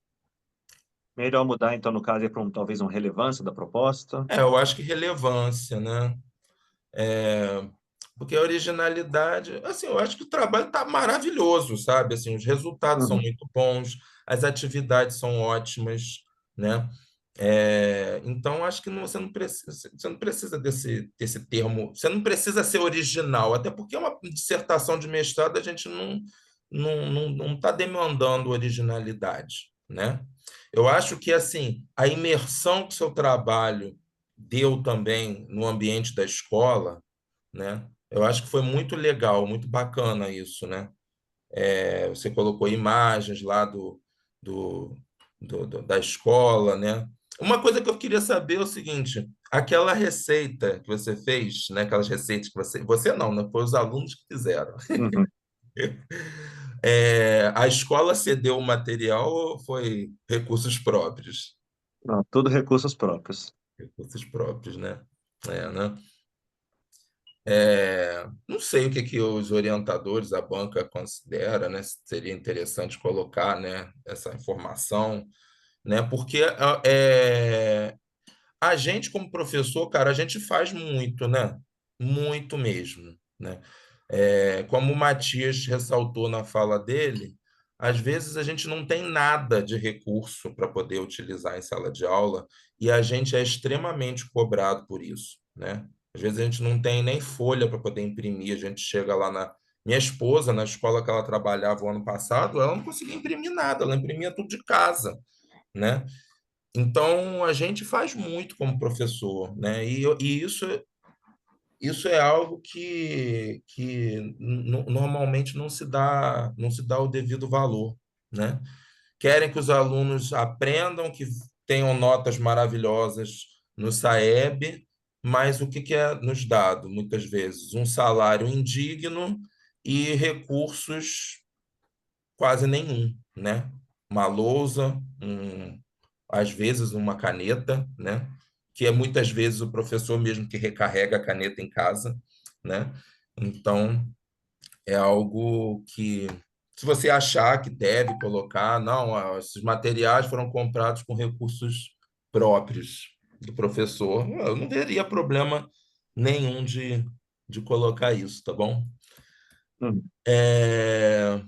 Melhor mudar, então, no caso, para talvez uma relevância da proposta. eu acho que relevância, né? Porque a originalidade, assim, eu acho que o trabalho está maravilhoso, sabe? Assim, os resultados são Uhum. muito bons, as atividades são ótimas, né? Então, acho que você não precisa desse termo, você não precisa ser original, até porque uma dissertação de mestrado a gente não está demandando originalidade, né? Eu acho que assim a imersão que seu trabalho deu também no ambiente da escola, né? Eu acho que foi muito legal, muito bacana isso, né? Você colocou imagens lá do, da escola, né? Uma coisa que eu queria saber é o seguinte: aquela receita que você fez, né? Aquelas receitas que você não, né? Foi os alunos que fizeram. Uhum. A escola cedeu o material ou foi recursos próprios? Não, tudo recursos próprios. Recursos próprios, né? Né? Não sei o que os orientadores, a banca considera, né? Seria interessante colocar, né, essa informação, né? Porque a gente, como professor, cara, a gente faz muito, né? Muito mesmo, né? Como o Matias ressaltou na fala dele, às vezes a gente não tem nada de recurso para poder utilizar em sala de aula e a gente é extremamente cobrado por isso, né? Às vezes a gente não tem nem folha para poder imprimir, a gente chega lá na... Minha esposa, na escola que ela trabalhava o ano passado, ela não conseguia imprimir nada, ela imprimia tudo de casa, né? Então, a gente faz muito como professor, né? E isso é algo que normalmente não se dá o devido valor, né? Querem que os alunos aprendam, que tenham notas maravilhosas no SAEB, mas o que que é nos dado, muitas vezes? Um salário indigno e recursos quase nenhum, né? Uma lousa, às vezes uma caneta, né? Que é muitas vezes o professor mesmo que recarrega a caneta em casa, né? Então, é algo que, se você achar que deve colocar, não, esses materiais foram comprados com recursos próprios do professor, eu não veria problema nenhum de colocar isso, tá bom? Hum. É,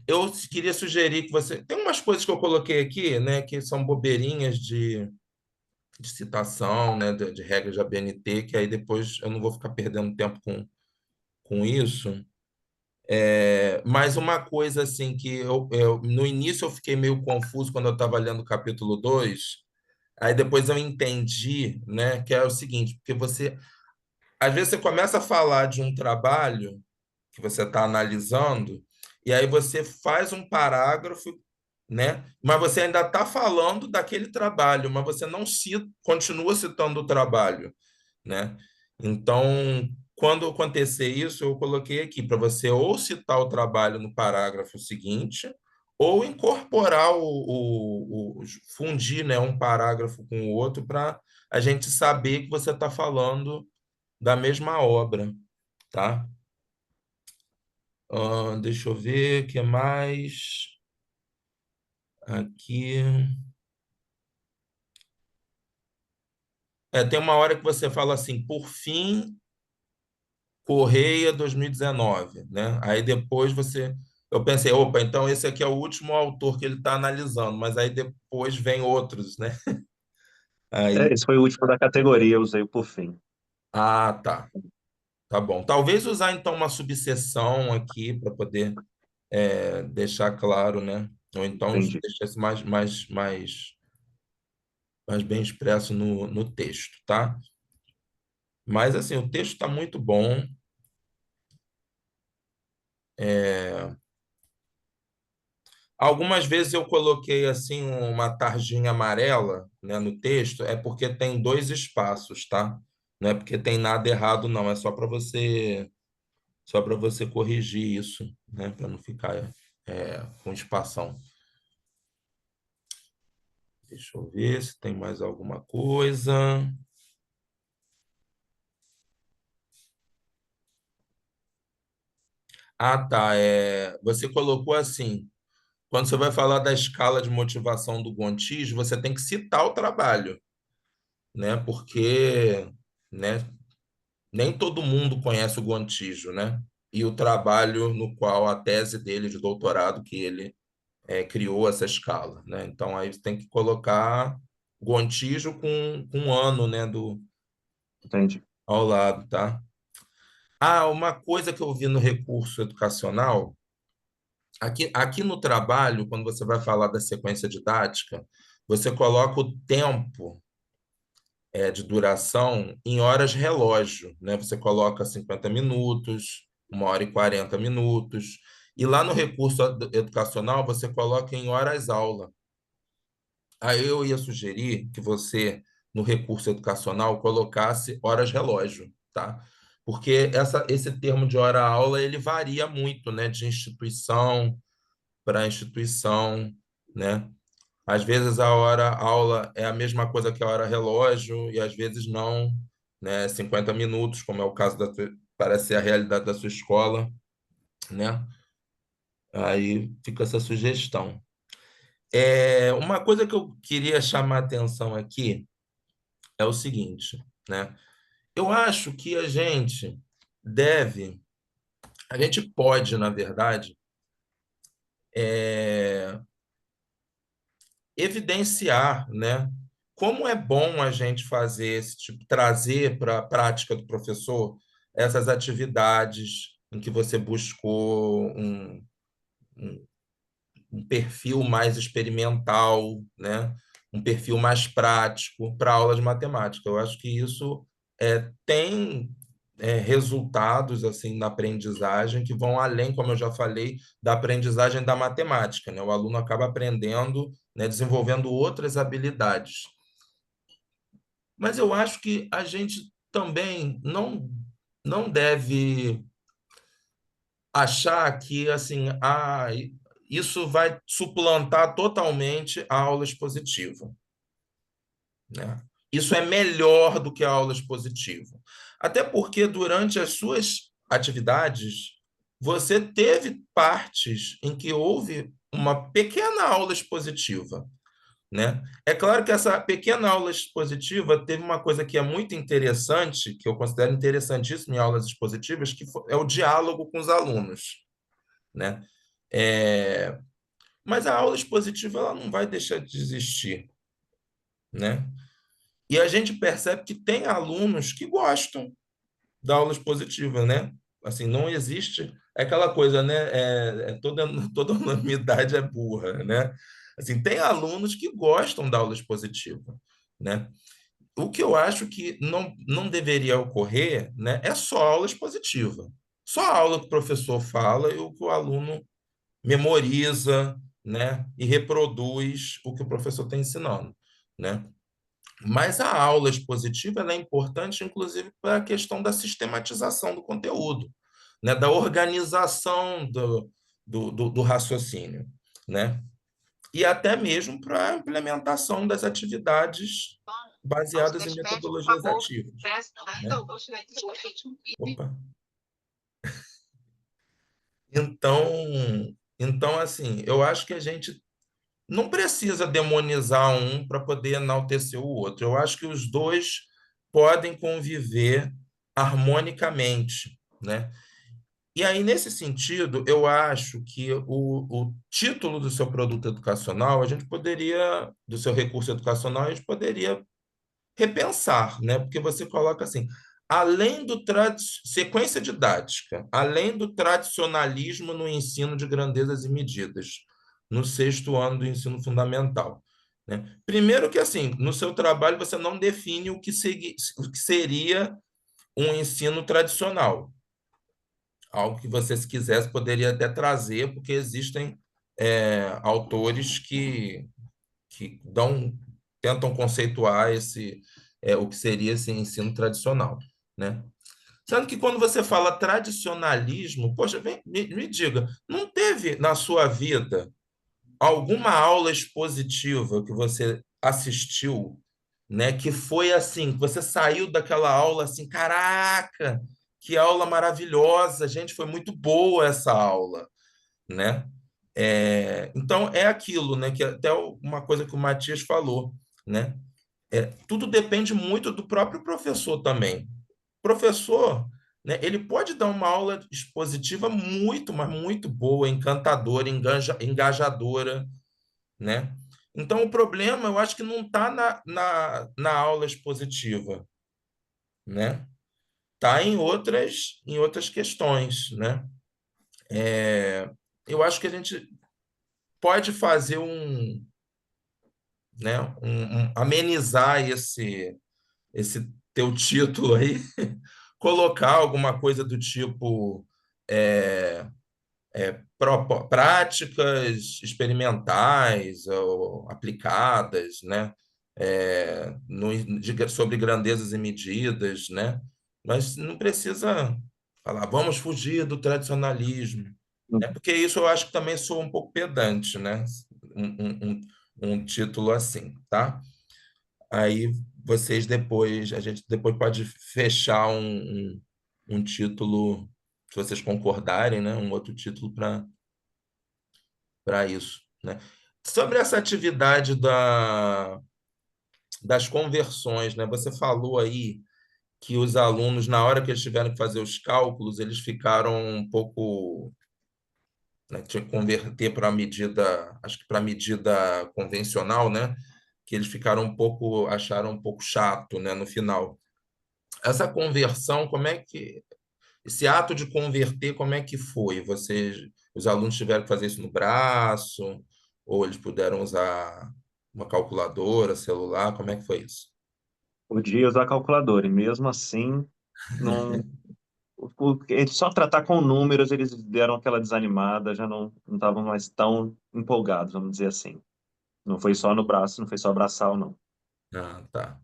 eu queria sugerir que você. Tem umas coisas que eu coloquei aqui, né, que são bobeirinhas de citação, né, de regras da BNT, que aí depois eu não vou ficar perdendo tempo com isso. Mas uma coisa assim que no início eu fiquei meio confuso quando eu estava lendo o capítulo 2, aí depois eu entendi, né, que é o seguinte, porque você, às vezes você começa a falar de um trabalho que você está analisando, e aí você faz um parágrafo, né? Mas você ainda está falando daquele trabalho, mas você não cita, continua citando o trabalho, né? Então, quando acontecer isso, eu coloquei aqui para você ou citar o trabalho no parágrafo seguinte, ou incorporar fundir, né, um parágrafo com o outro para a gente saber que você está falando da mesma obra, tá? Deixa eu ver o que mais aqui. Tem uma hora que você fala assim, por fim, Correia 2019, né? Aí depois você. Eu pensei, opa, então esse aqui é o último autor que ele está analisando, mas aí depois vem outros, né? Aí, Esse foi o último da categoria, eu usei o por fim. tá. Tá bom. Talvez usar então uma subseção aqui para poder deixar claro, né? Ou então Entendi. deixar isso mais bem expresso no texto, tá? Mas assim, o texto está muito bom. Algumas vezes eu coloquei assim uma tarjinha amarela, né, no texto, é porque tem dois espaços, tá? Não é porque tem nada errado, não. É só para você corrigir isso, né, para não ficar com espação. Deixa eu ver se tem mais alguma coisa. Tá. Você colocou assim. Quando você vai falar da escala de motivação do Gontijo, você tem que citar o trabalho, né? Porque, né, nem todo mundo conhece o Gontijo, né? E o trabalho no qual a tese dele de doutorado que ele criou essa escala, né? Então aí você tem que colocar Gontijo com um ano, né, Entendi. ao lado, tá? Uma coisa que eu vi no recurso educacional, aqui no trabalho, quando você vai falar da sequência didática, você coloca o tempo de duração em horas relógio, né? Você coloca 50 minutos, 1 hora e 40 minutos, e lá no recurso educacional você coloca em horas aula. Aí eu ia sugerir que você, no recurso educacional, colocasse horas relógio, tá? Porque esse termo de hora aula ele varia muito, né? De instituição para instituição, né? Às vezes a hora aula é a mesma coisa que a hora relógio e às vezes não, né? 50 minutos, como é o caso parece ser a realidade da sua escola, né? Aí fica essa sugestão. Uma coisa que eu queria chamar a atenção aqui é o seguinte, né? Eu acho que a gente a gente pode, na verdade, evidenciar, né, como é bom a gente fazer esse tipo, trazer para a prática do professor essas atividades em que você buscou um, um perfil mais experimental, né? Um perfil mais prático para a aula de matemática. Eu acho que isso tem resultados assim na aprendizagem que vão além, como eu já falei, da aprendizagem da matemática, né? O aluno acaba aprendendo, né, desenvolvendo outras habilidades. Mas eu acho que a gente também não deve achar que assim, isso vai suplantar totalmente a aula expositiva, né? Isso é melhor do que a aula expositiva. Até porque durante as suas atividades você teve partes em que houve uma pequena aula expositiva, né? É claro que essa pequena aula expositiva teve uma coisa que é muito interessante, que eu considero interessantíssimo em aulas expositivas, que é o diálogo com os alunos, né? Mas a aula expositiva ela não vai deixar de existir, né? E a gente percebe que tem alunos que gostam da aula expositiva, né? Assim, não existe aquela coisa, né? Toda unanimidade é burra, né? Assim, tem alunos que gostam da aula expositiva, né? O que eu acho que não deveria ocorrer, né, é só aula expositiva. Só a aula que o professor fala e o que o aluno memoriza, né, e reproduz o que o professor está ensinando, né? Mas a aula expositiva ela é importante, inclusive, para a questão da sistematização do conteúdo, né, da organização do raciocínio, né? E até mesmo para a implementação das atividades baseadas em metodologias ativas, né? Opa. Então, assim, eu acho que a gente não precisa demonizar um para poder enaltecer o outro. Eu acho que os dois podem conviver harmonicamente, né? E aí, nesse sentido, eu acho que o título do seu produto educacional, a gente poderia, do seu recurso educacional, a gente poderia repensar, né? Porque você coloca assim, além do sequência didática, além do tradicionalismo no ensino de grandezas e medidas, no 6º ano do ensino fundamental, né? Primeiro que assim, no seu trabalho você não define o que seria um ensino tradicional. Algo que você, se quisesse, poderia até trazer, porque existem autores que tentam conceituar o que seria esse ensino tradicional, né? Sendo que quando você fala tradicionalismo, poxa, me diga, não teve na sua vida alguma aula expositiva que você assistiu, né, que foi assim, que você saiu daquela aula assim, caraca, que aula maravilhosa, gente, foi muito boa essa aula, né? Então é aquilo, né? Que até uma coisa que o Matias falou, né? Tudo depende muito do próprio professor também. O professor, né? Ele pode dar uma aula expositiva muito, mas muito boa, encantadora, engajadora, né? Então o problema, eu acho que não está na aula expositiva, né? Está em outras questões, né? Eu acho que a gente pode fazer né, amenizar esse teu título aí, colocar alguma coisa do tipo práticas experimentais ou aplicadas, né, sobre grandezas e medidas, né? Mas não precisa falar, vamos fugir do tradicionalismo, né? Porque isso eu acho que também soa um pouco pedante, né? Um título assim, tá? Aí a gente depois pode fechar um título, se vocês concordarem, né? Um outro título para isso, né? Sobre essa atividade das conversões, né? Você falou aí que os alunos, na hora que eles tiveram que fazer os cálculos, eles ficaram um pouco, né, tinha que converter para a medida, acho que para a medida convencional, né? Que eles ficaram um pouco, acharam um pouco chato, né, no final. Essa conversão, como é que esse ato de converter, como é que foi? Os alunos tiveram que fazer isso no braço, ou eles puderam usar uma calculadora, celular? Como é que foi isso? Podia usar calculadora, e mesmo assim, não, só tratar com números, eles deram aquela desanimada, já não estavam mais tão empolgados, vamos dizer assim. Não foi só no braço, não foi só braçal, não. Ah, tá.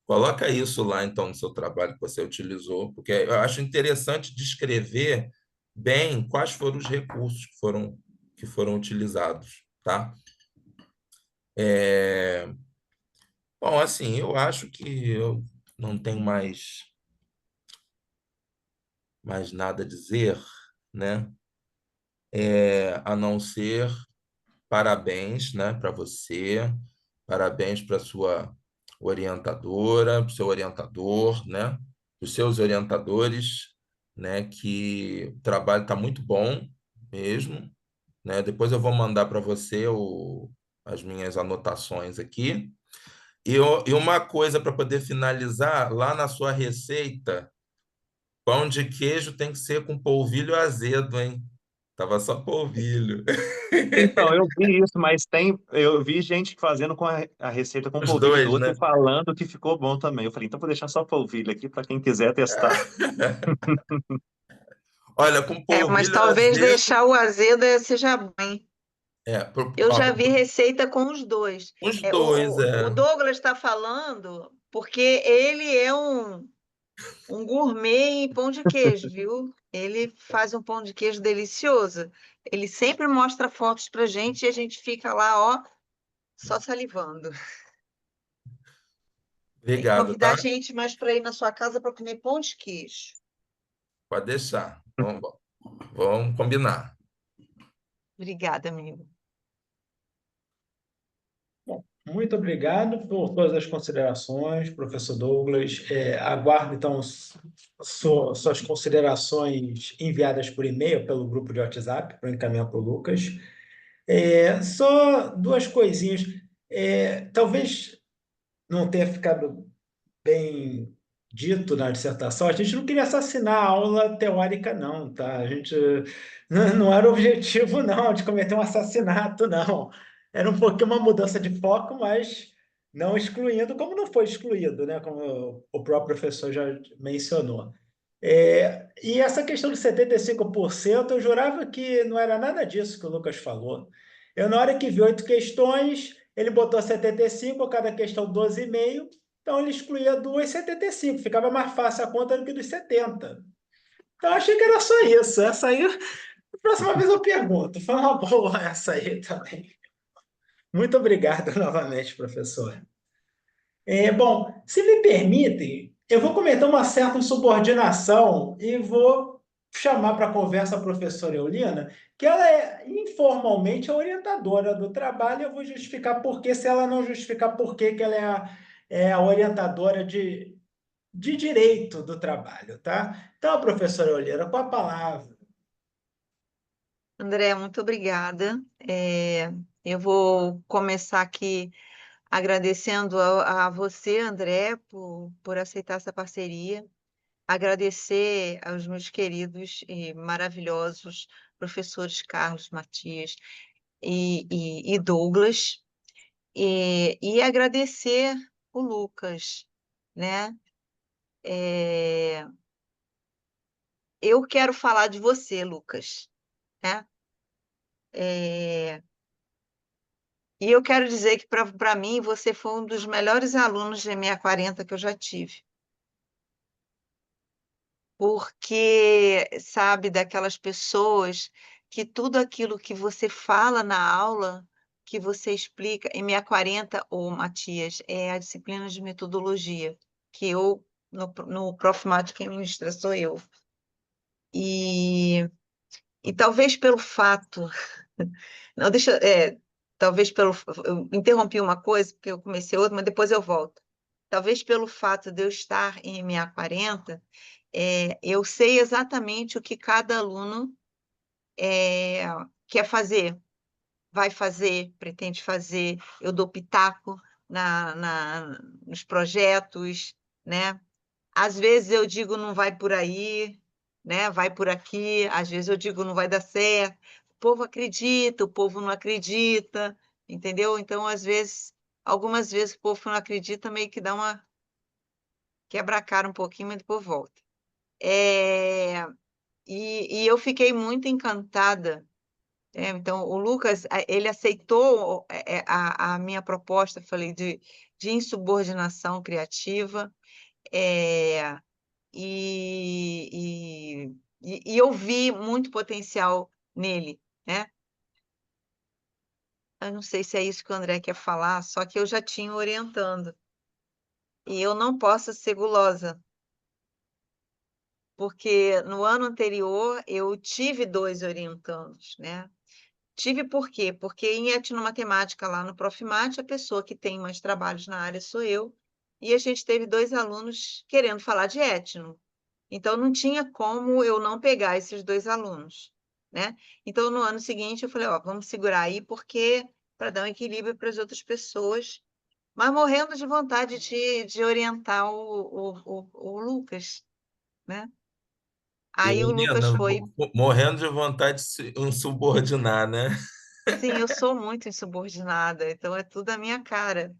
Coloca isso lá, então, no seu trabalho que você utilizou, porque eu acho interessante descrever bem quais foram os recursos que foram utilizados, tá? É, bom, assim, eu acho que eu não tenho mais nada a dizer, né? A não ser parabéns, né, para você, parabéns para sua orientadora, para o seu orientador, né, os seus orientadores, né, que o trabalho está muito bom mesmo, né? Depois eu vou mandar para você as minhas anotações aqui. E uma coisa para poder finalizar, lá na sua receita, pão de queijo tem que ser com polvilho azedo, hein? Tava só polvilho. Então, eu vi isso, mas eu vi gente fazendo com a receita com Os polvilho dois, doce e né? falando que ficou bom também. Eu falei, então vou deixar só polvilho aqui para quem quiser testar. Olha, com Mas polvilho talvez azedo, deixar o azedo seja bem. Eu ó, já vi receita com os dois. os dois, O Douglas está falando porque ele é um gourmet em pão de queijo, viu? Ele faz um pão de queijo delicioso. Ele sempre mostra fotos pra gente e a gente fica lá, ó, só salivando. Tem que obrigado, convidar a tá? gente mais para ir na sua casa para comer pão de queijo. Pode deixar. Vamos combinar. Obrigada, amigo. Bom, muito obrigado por todas as considerações, professor Douglas. Aguardo, então, suas considerações enviadas por e-mail pelo grupo de WhatsApp para encaminhar para o Lucas. Só duas coisinhas. Talvez não tenha ficado bem dito na dissertação, a gente não queria assassinar a aula teórica, não, tá? A gente não era o objetivo, não, de cometer um assassinato, não. Era um pouquinho uma mudança de foco, mas não excluindo, como não foi excluído, né? Como o próprio professor já mencionou. E essa questão de 75%, eu jurava que não era nada disso que o Lucas falou. Eu, na hora que vi 8 questões, ele botou 75, cada questão 12,5, então ele excluía duas 75, ficava mais fácil a conta do que dos 70. Então eu achei que era só isso. Essa aí, próxima vez eu pergunto. Foi uma boa essa aí também. Muito obrigado novamente, professor. Bom, se me permitem, eu vou cometer uma certa insubordinação e vou chamar para conversa a professora Eulina, que ela é informalmente a orientadora do trabalho, e eu vou justificar por quê, se ela não justificar por quê que ela é a orientadora de direito do trabalho, tá? Então, professora Eulina, com a palavra. André, muito obrigada. Eu vou começar aqui agradecendo a você, André, por aceitar essa parceria. Agradecer aos meus queridos e maravilhosos professores Carlos, Matias e Douglas. E agradecer o Lucas, né? É, eu quero falar de você, Lucas, né? É, e eu quero dizer que, para mim, você foi um dos melhores alunos de EMEA 40 que eu já tive. Porque, sabe, daquelas pessoas que tudo aquilo que você fala na aula, que você explica, EMEA 40 ou Matias, é a disciplina de metodologia, que eu, no Prof. Mate, quem ministra sou eu. E talvez pelo fato. Não, talvez pelo. Eu interrompi uma coisa, porque eu comecei outra, mas depois eu volto. talvez pelo fato de eu estar em MA40, eu sei exatamente o que cada aluno quer fazer, vai fazer, pretende fazer, eu dou pitaco nos projetos, né? Às vezes eu digo não vai por aí, né? Vai por aqui, às vezes eu digo não vai dar certo. O povo acredita, o povo não acredita, entendeu? Então, algumas vezes o povo não acredita, meio que dá uma quebra a cara um pouquinho, mas depois volta. E eu fiquei muito encantada. Então, o Lucas, ele aceitou a minha proposta, falei, de insubordinação criativa, e eu vi muito potencial nele, né? Eu não sei se é isso que o André quer falar, só que eu já tinha orientando. E eu não posso ser gulosa, porque no ano anterior eu tive 2 orientandos, né? Tive por quê? Porque em etnomatemática, lá no Profimate, a pessoa que tem mais trabalhos na área sou eu, e a gente teve 2 alunos querendo falar de etno. Então, não tinha como eu não pegar esses 2 alunos, né? Então, no ano seguinte, eu falei, ó, vamos segurar aí, porque para dar um equilíbrio para as outras pessoas, mas morrendo de vontade de orientar o Lucas, né? Aí o Lucas Menina, foi. morrendo de vontade de se insubordinar, né? Sim, eu sou muito insubordinada, então é tudo a minha cara.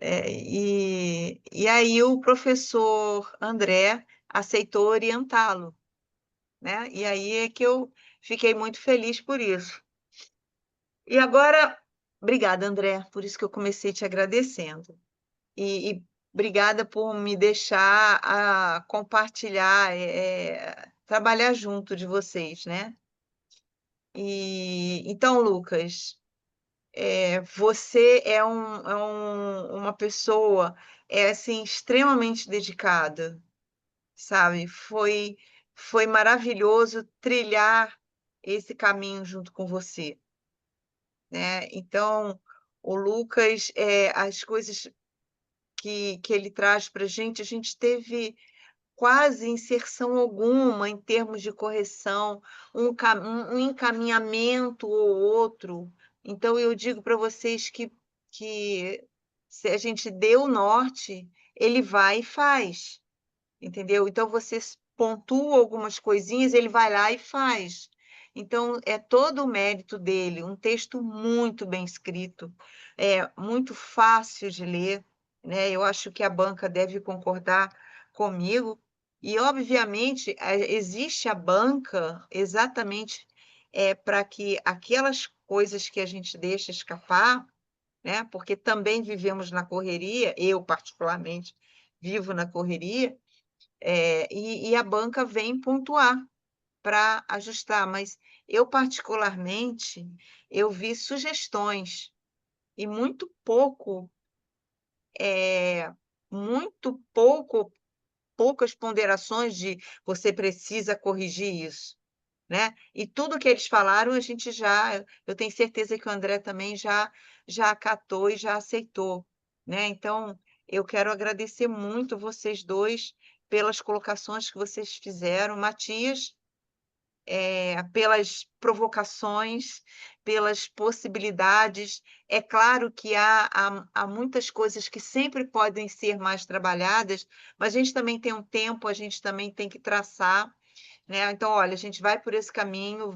E aí o professor André aceitou orientá-lo, né? E aí é que eu fiquei muito feliz por isso. E agora, obrigada, André, por isso que eu comecei te agradecendo. E obrigada por me deixar compartilhar, trabalhar junto de vocês, né? Então, Lucas, você uma pessoa assim, extremamente dedicada, sabe? Foi maravilhoso trilhar esse caminho junto com você, né? Então, o Lucas, as coisas que ele traz para a gente teve quase inserção alguma em termos de correção, um encaminhamento ou outro. Então, eu digo para vocês que se a gente deu o norte, ele vai e faz, entendeu? Então, você pontua algumas coisinhas, ele vai lá e faz. Então, é todo o mérito dele, um texto muito bem escrito, muito fácil de ler, né? Eu acho que a banca deve concordar comigo. E, obviamente, existe a banca exatamente para que aquelas coisas que a gente deixa escapar, né? Porque também vivemos na correria, eu particularmente vivo na correria, e a banca vem pontuar para ajustar, mas eu particularmente, eu vi sugestões e muito poucas ponderações de você precisa corrigir isso, né? E tudo que eles falaram, eu tenho certeza que o André também já acatou e já aceitou, né? Então, eu quero agradecer muito vocês dois pelas colocações que vocês fizeram. Matias, pelas provocações, pelas possibilidades. É claro que há muitas coisas que sempre podem ser mais trabalhadas, mas a gente também tem um tempo, a gente também tem que traçar, né? Então, olha, a gente vai por esse caminho,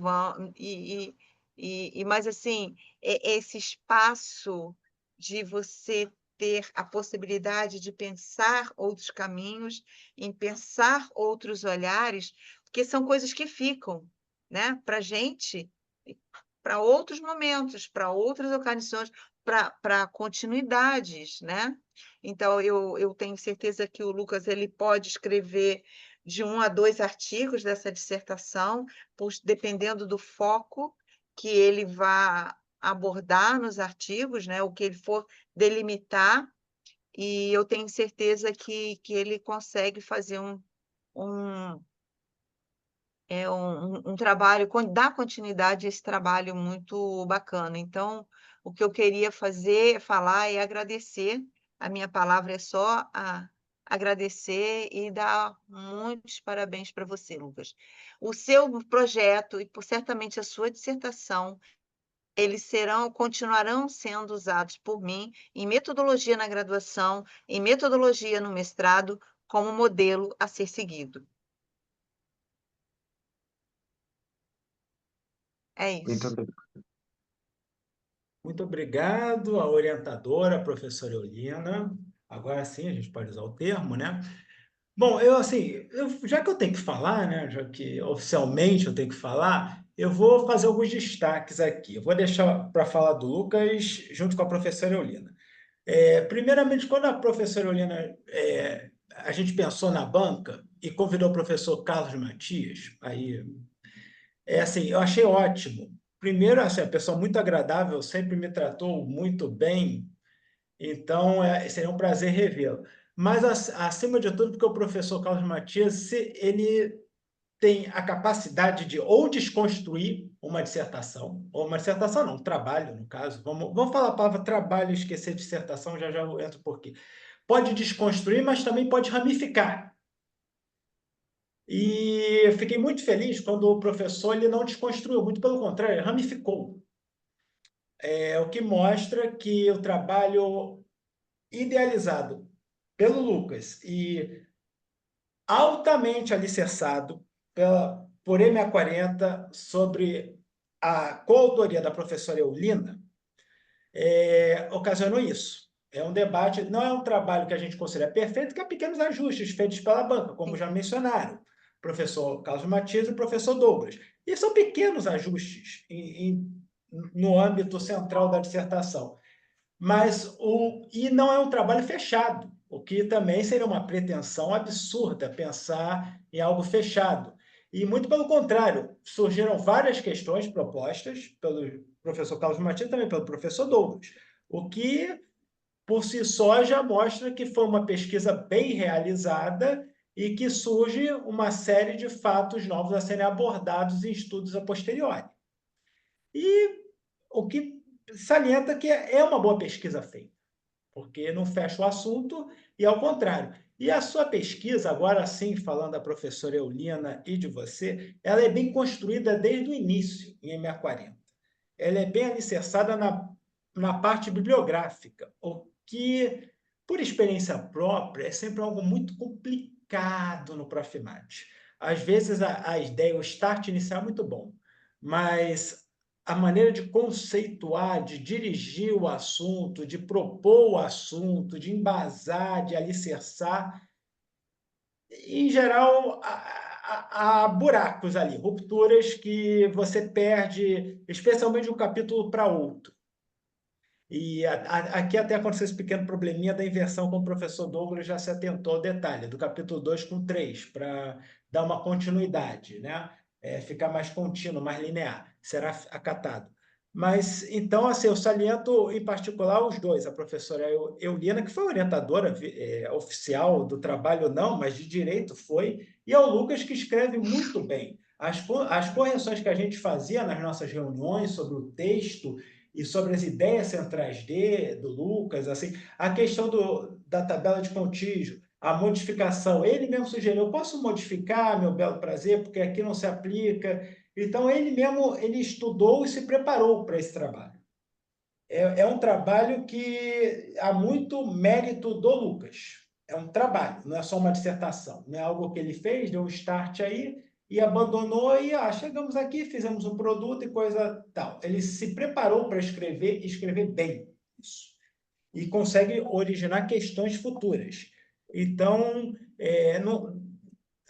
mas assim, esse espaço de você ter a possibilidade de pensar outros caminhos, em pensar outros olhares, porque são coisas que ficam, né? Para a gente, para outros momentos, para outras ocasiões, para continuidades, né? Então, eu tenho certeza que o Lucas ele pode escrever de 1 a 2 artigos dessa dissertação, dependendo do foco que ele vá abordar nos artigos, né? O que ele for delimitar, e eu tenho certeza que ele consegue fazer um, um trabalho, dar continuidade a esse trabalho muito bacana. Então, o que eu queria falar é agradecer a minha palavra é só agradecer e dar muitos parabéns para você, Lucas. O seu projeto e, certamente, a sua dissertação, eles continuarão sendo usados por mim em metodologia na graduação, em metodologia no mestrado, como modelo a ser seguido. É Muito isso. Muito obrigado à orientadora, a professora Eulina. Agora sim, a gente pode usar o termo, né? Bom, já que eu tenho que falar, né, já que oficialmente eu tenho que falar, eu vou fazer alguns destaques aqui. Eu vou deixar para falar do Lucas junto com a professora Eulina. Primeiramente, quando a professora Eulina, a gente pensou na banca e convidou o professor Carlos Matias, aí, assim, eu achei ótimo. Primeiro, assim, a pessoa muito agradável, sempre me tratou muito bem, então seria um prazer revê-lo. Mas, acima de tudo, porque o professor Carlos Matias, ele tem a capacidade de ou desconstruir uma dissertação, ou uma dissertação não, um trabalho, no caso. Vamos falar a palavra trabalho e esquecer dissertação, já eu entro por quê. Pode desconstruir, mas também pode ramificar. E eu fiquei muito feliz quando o professor ele não desconstruiu, muito pelo contrário, ele ramificou. O que mostra que o trabalho idealizado pelo Lucas e altamente alicerçado por M40 sobre a coautoria da professora Eulina, ocasionou isso. É um debate, não é um trabalho que a gente considera perfeito, que há pequenos ajustes feitos pela banca, como Sim. já mencionaram, o professor Carlos Matias e o professor Douglas. E são pequenos ajustes no âmbito central da dissertação. E não é um trabalho fechado, o que também seria uma pretensão absurda pensar em algo fechado. E, muito pelo contrário, surgiram várias questões propostas pelo professor Carlos Matias e também pelo professor Douglas, o que, por si só, já mostra que foi uma pesquisa bem realizada e que surge uma série de fatos novos a serem abordados em estudos a posteriori. E o que salienta que é uma boa pesquisa feita, porque não fecha o assunto e ao contrário. E a sua pesquisa, agora sim, falando da professora Eulina e de você, ela é bem construída desde o início, em M40. Ela é bem alicerçada na parte bibliográfica, o que, por experiência própria, é sempre algo muito complicado no Profimate. Às vezes a ideia, o start inicial é muito bom, mas a maneira de conceituar, de dirigir o assunto, de propor o assunto, de embasar, de alicerçar, em geral, há buracos ali, rupturas que você perde, especialmente de um capítulo para outro. E aqui até aconteceu esse pequeno probleminha da inversão com o professor Douglas, já se atentou ao detalhe, do capítulo 2 com 3, para dar uma continuidade, né? Ficar mais contínuo, mais linear, será acatado. Mas, então, assim, eu saliento em particular os dois, a professora Eulina, que foi orientadora oficial do trabalho, não, mas de direito foi, e ao Lucas, que escreve muito bem. As correções que a gente fazia nas nossas reuniões sobre o texto e sobre as ideias centrais do Lucas, assim, a questão da tabela de contígio, a modificação, ele mesmo sugeriu, eu posso modificar, meu belo prazer, porque aqui não se aplica. Então, ele mesmo ele estudou e se preparou para esse trabalho. É um trabalho que há muito mérito do Lucas. É um trabalho, não é só uma dissertação. Não é algo que ele fez, deu um start aí e abandonou e chegamos aqui, fizemos um produto e coisa tal. Ele se preparou para escrever e escrever bem isso. E consegue originar questões futuras. Então,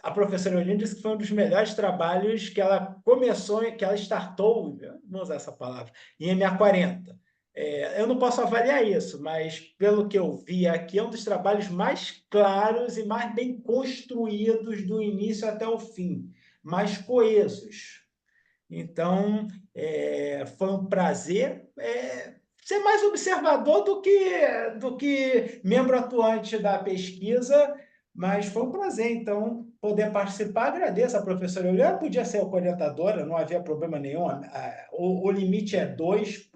a professora Eulina disse que foi um dos melhores trabalhos que ela começou, que ela startou, vamos usar essa palavra, em MA40. Eu não posso avaliar isso, mas pelo que eu vi aqui, é um dos trabalhos mais claros e mais bem construídos do início até o fim, mais coesos. Então, foi um prazer ser mais observador do que membro atuante da pesquisa, mas foi um prazer, então, poder participar. Agradeço a professora Eulina, podia ser a orientadora, não havia problema nenhum. O limite é 2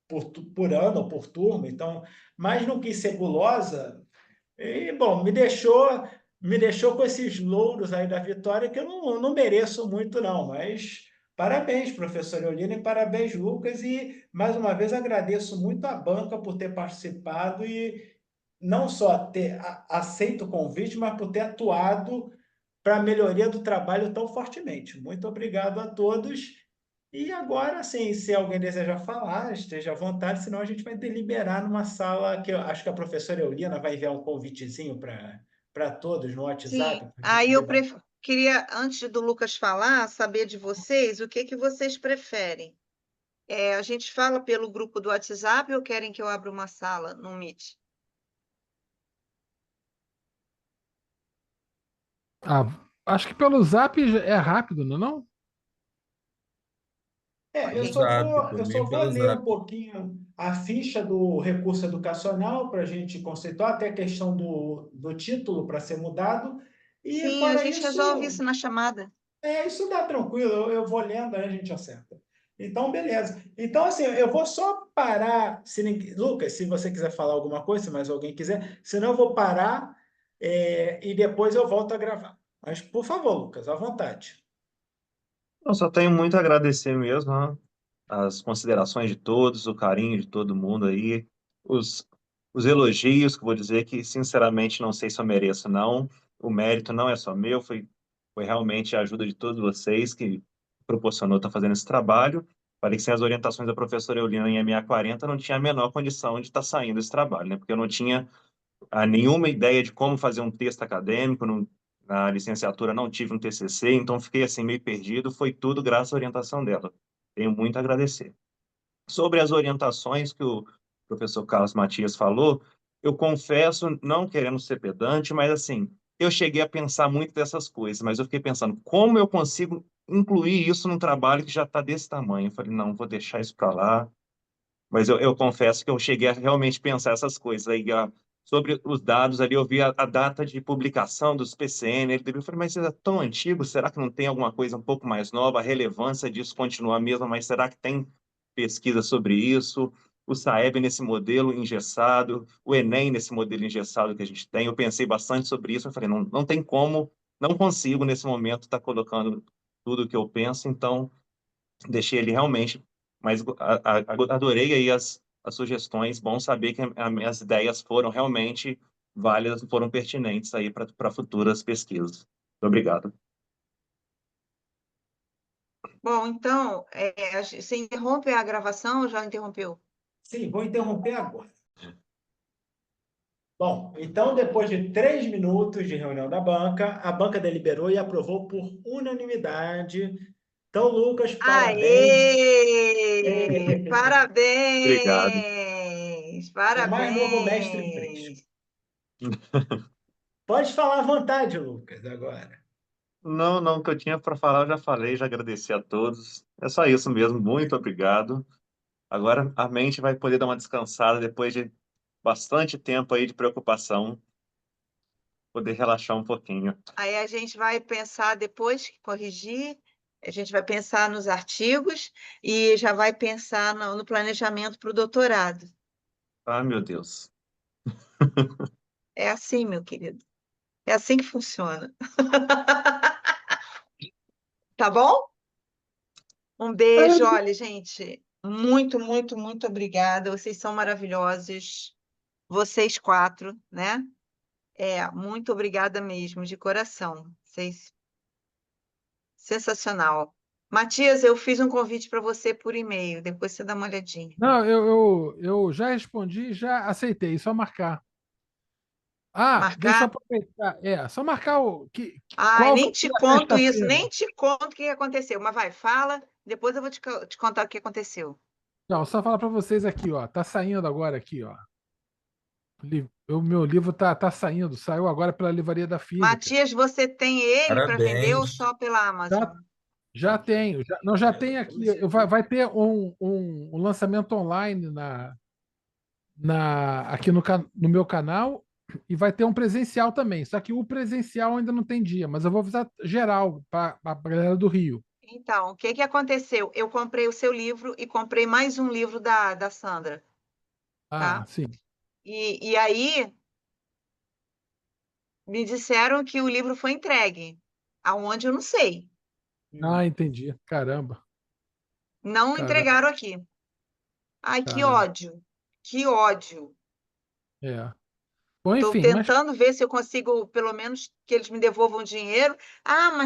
por ano ou por turma, então, mas não quis ser gulosa. E, bom, me deixou com esses louros aí da vitória que eu não mereço muito, não. Mas parabéns, professor Eulina, e parabéns, Lucas. E, mais uma vez, agradeço muito à banca por ter participado e não só ter aceito o convite, mas por ter atuado para a melhoria do trabalho tão fortemente. Muito obrigado a todos. E agora, assim, se alguém deseja falar, esteja à vontade, senão a gente vai deliberar numa sala que eu acho que a professora Eulina vai enviar um convitezinho para todos no Sim, WhatsApp, para a gente aí eu debater. queria, antes do Lucas falar, saber de vocês o que vocês preferem. A gente fala pelo grupo do WhatsApp ou querem que eu abra uma sala no Meet? Ah, acho que pelo Zap é rápido, não é não? Eu Pelo Ok. só Zap, vou, por eu só mim, vou pelo ler um Zap. pouquinho a ficha do recurso educacional para a gente conceituar até a questão do título para ser mudado. E Sim, a fora gente resolve isso, isso na chamada. isso dá tranquilo, eu vou lendo, aí a gente acerta. Então, beleza. Então, assim, eu vou só parar. Lucas, se você quiser falar alguma coisa, se mais alguém quiser, senão eu vou parar, e depois eu volto a gravar. Mas, por favor, Lucas, à vontade. Eu só tenho muito a agradecer mesmo, né? As considerações de todos, o carinho de todo mundo aí, os, os elogios, que eu vou dizer que, sinceramente, não sei se eu mereço, não. O mérito não é só meu, foi realmente a ajuda de todos vocês que proporcionou estar fazendo esse trabalho. Falei que sem as orientações da professora Eulina em MA40, não tinha a menor condição de estar saindo desse trabalho, né? Porque eu não tinha nenhuma ideia de como fazer um texto acadêmico, na licenciatura não tive um TCC, então fiquei assim meio perdido, foi tudo graças à orientação dela. Tenho muito a agradecer. Sobre as orientações que o professor Carlos Matias falou, eu confesso, não querendo ser pedante, mas assim, eu cheguei a pensar muito dessas coisas, mas eu fiquei pensando, como eu consigo incluir isso num trabalho que já está desse tamanho? Eu falei, não, vou deixar isso para lá, mas eu confesso que eu cheguei a realmente pensar essas coisas. Aí, sobre os dados ali, eu vi a data de publicação dos PCN, eu falei, mas isso é tão antigo, será que não tem alguma coisa um pouco mais nova? A relevância disso continua a mesma, mas será que tem pesquisa sobre isso? O SAEB nesse modelo engessado, o Enem nesse modelo engessado que a gente tem, eu pensei bastante sobre isso, eu falei, não, não tem como, não consigo nesse momento estar colocando tudo o que eu penso, então deixei ele realmente, mas adorei aí as sugestões, bom saber que as minhas ideias foram realmente válidas, foram pertinentes aí para futuras pesquisas. Muito obrigado. Bom, então, você interrompe a gravação ou já interrompeu? Sim, vou interromper agora. Bom, então, depois de 3 minutos de reunião da banca, a banca deliberou e aprovou por unanimidade. Então, Lucas, parabéns. Aê! Obrigado. Parabéns! O mais novo mestre fresco. Parabéns! Pode falar à vontade, Lucas, agora. Não, não, o que eu tinha para falar, eu já falei, já agradeci a todos. É só isso mesmo, muito obrigado. Agora a mente vai poder dar uma descansada depois de bastante tempo aí de preocupação, poder relaxar um pouquinho. Aí a gente vai pensar depois que corrigir, a gente vai pensar nos artigos e já vai pensar no planejamento para o doutorado. Ah, meu Deus. É assim, meu querido. É assim que funciona. Tá bom? Um beijo. Olha, gente, muito, muito, muito obrigada. Vocês são maravilhosos. Vocês quatro, né? Muito obrigada mesmo, de coração. Vocês, sensacional. Matias, eu fiz um convite para você por e-mail. Depois você dá uma olhadinha. Não, eu já respondi, já aceitei, só marcar. Ah, deixa eu Marcar? aproveitar. Só marcar Ai, qual vai nem ser te a conto isso, sexta-feira. nem te conto o que aconteceu. Mas vai, fala, depois eu vou te contar o que aconteceu. Não, só falar para vocês aqui, ó. Tá saindo agora aqui, ó. O meu livro tá saindo, saiu agora pela Livraria da Física. Matias, você tem ele para vender ou Parabéns. só pela Amazon? Já tenho, já tem aqui. Vai ter um lançamento online aqui no meu canal e vai ter um presencial também. Só que o presencial ainda não tem dia, mas eu vou avisar geral para a galera do Rio. Então, o que que aconteceu? Eu comprei o seu livro e comprei mais um livro da Sandra, Ah, tá? sim. E aí me disseram que o livro foi entregue. Aonde eu não sei. Ah, entendi. Caramba, Não caramba, entregaram aqui. Ai, que caramba. ódio. Que ódio. É. Bom, Estou enfim, mas tentando ver se eu consigo, pelo menos, que eles me devolvam o dinheiro. Ah, mas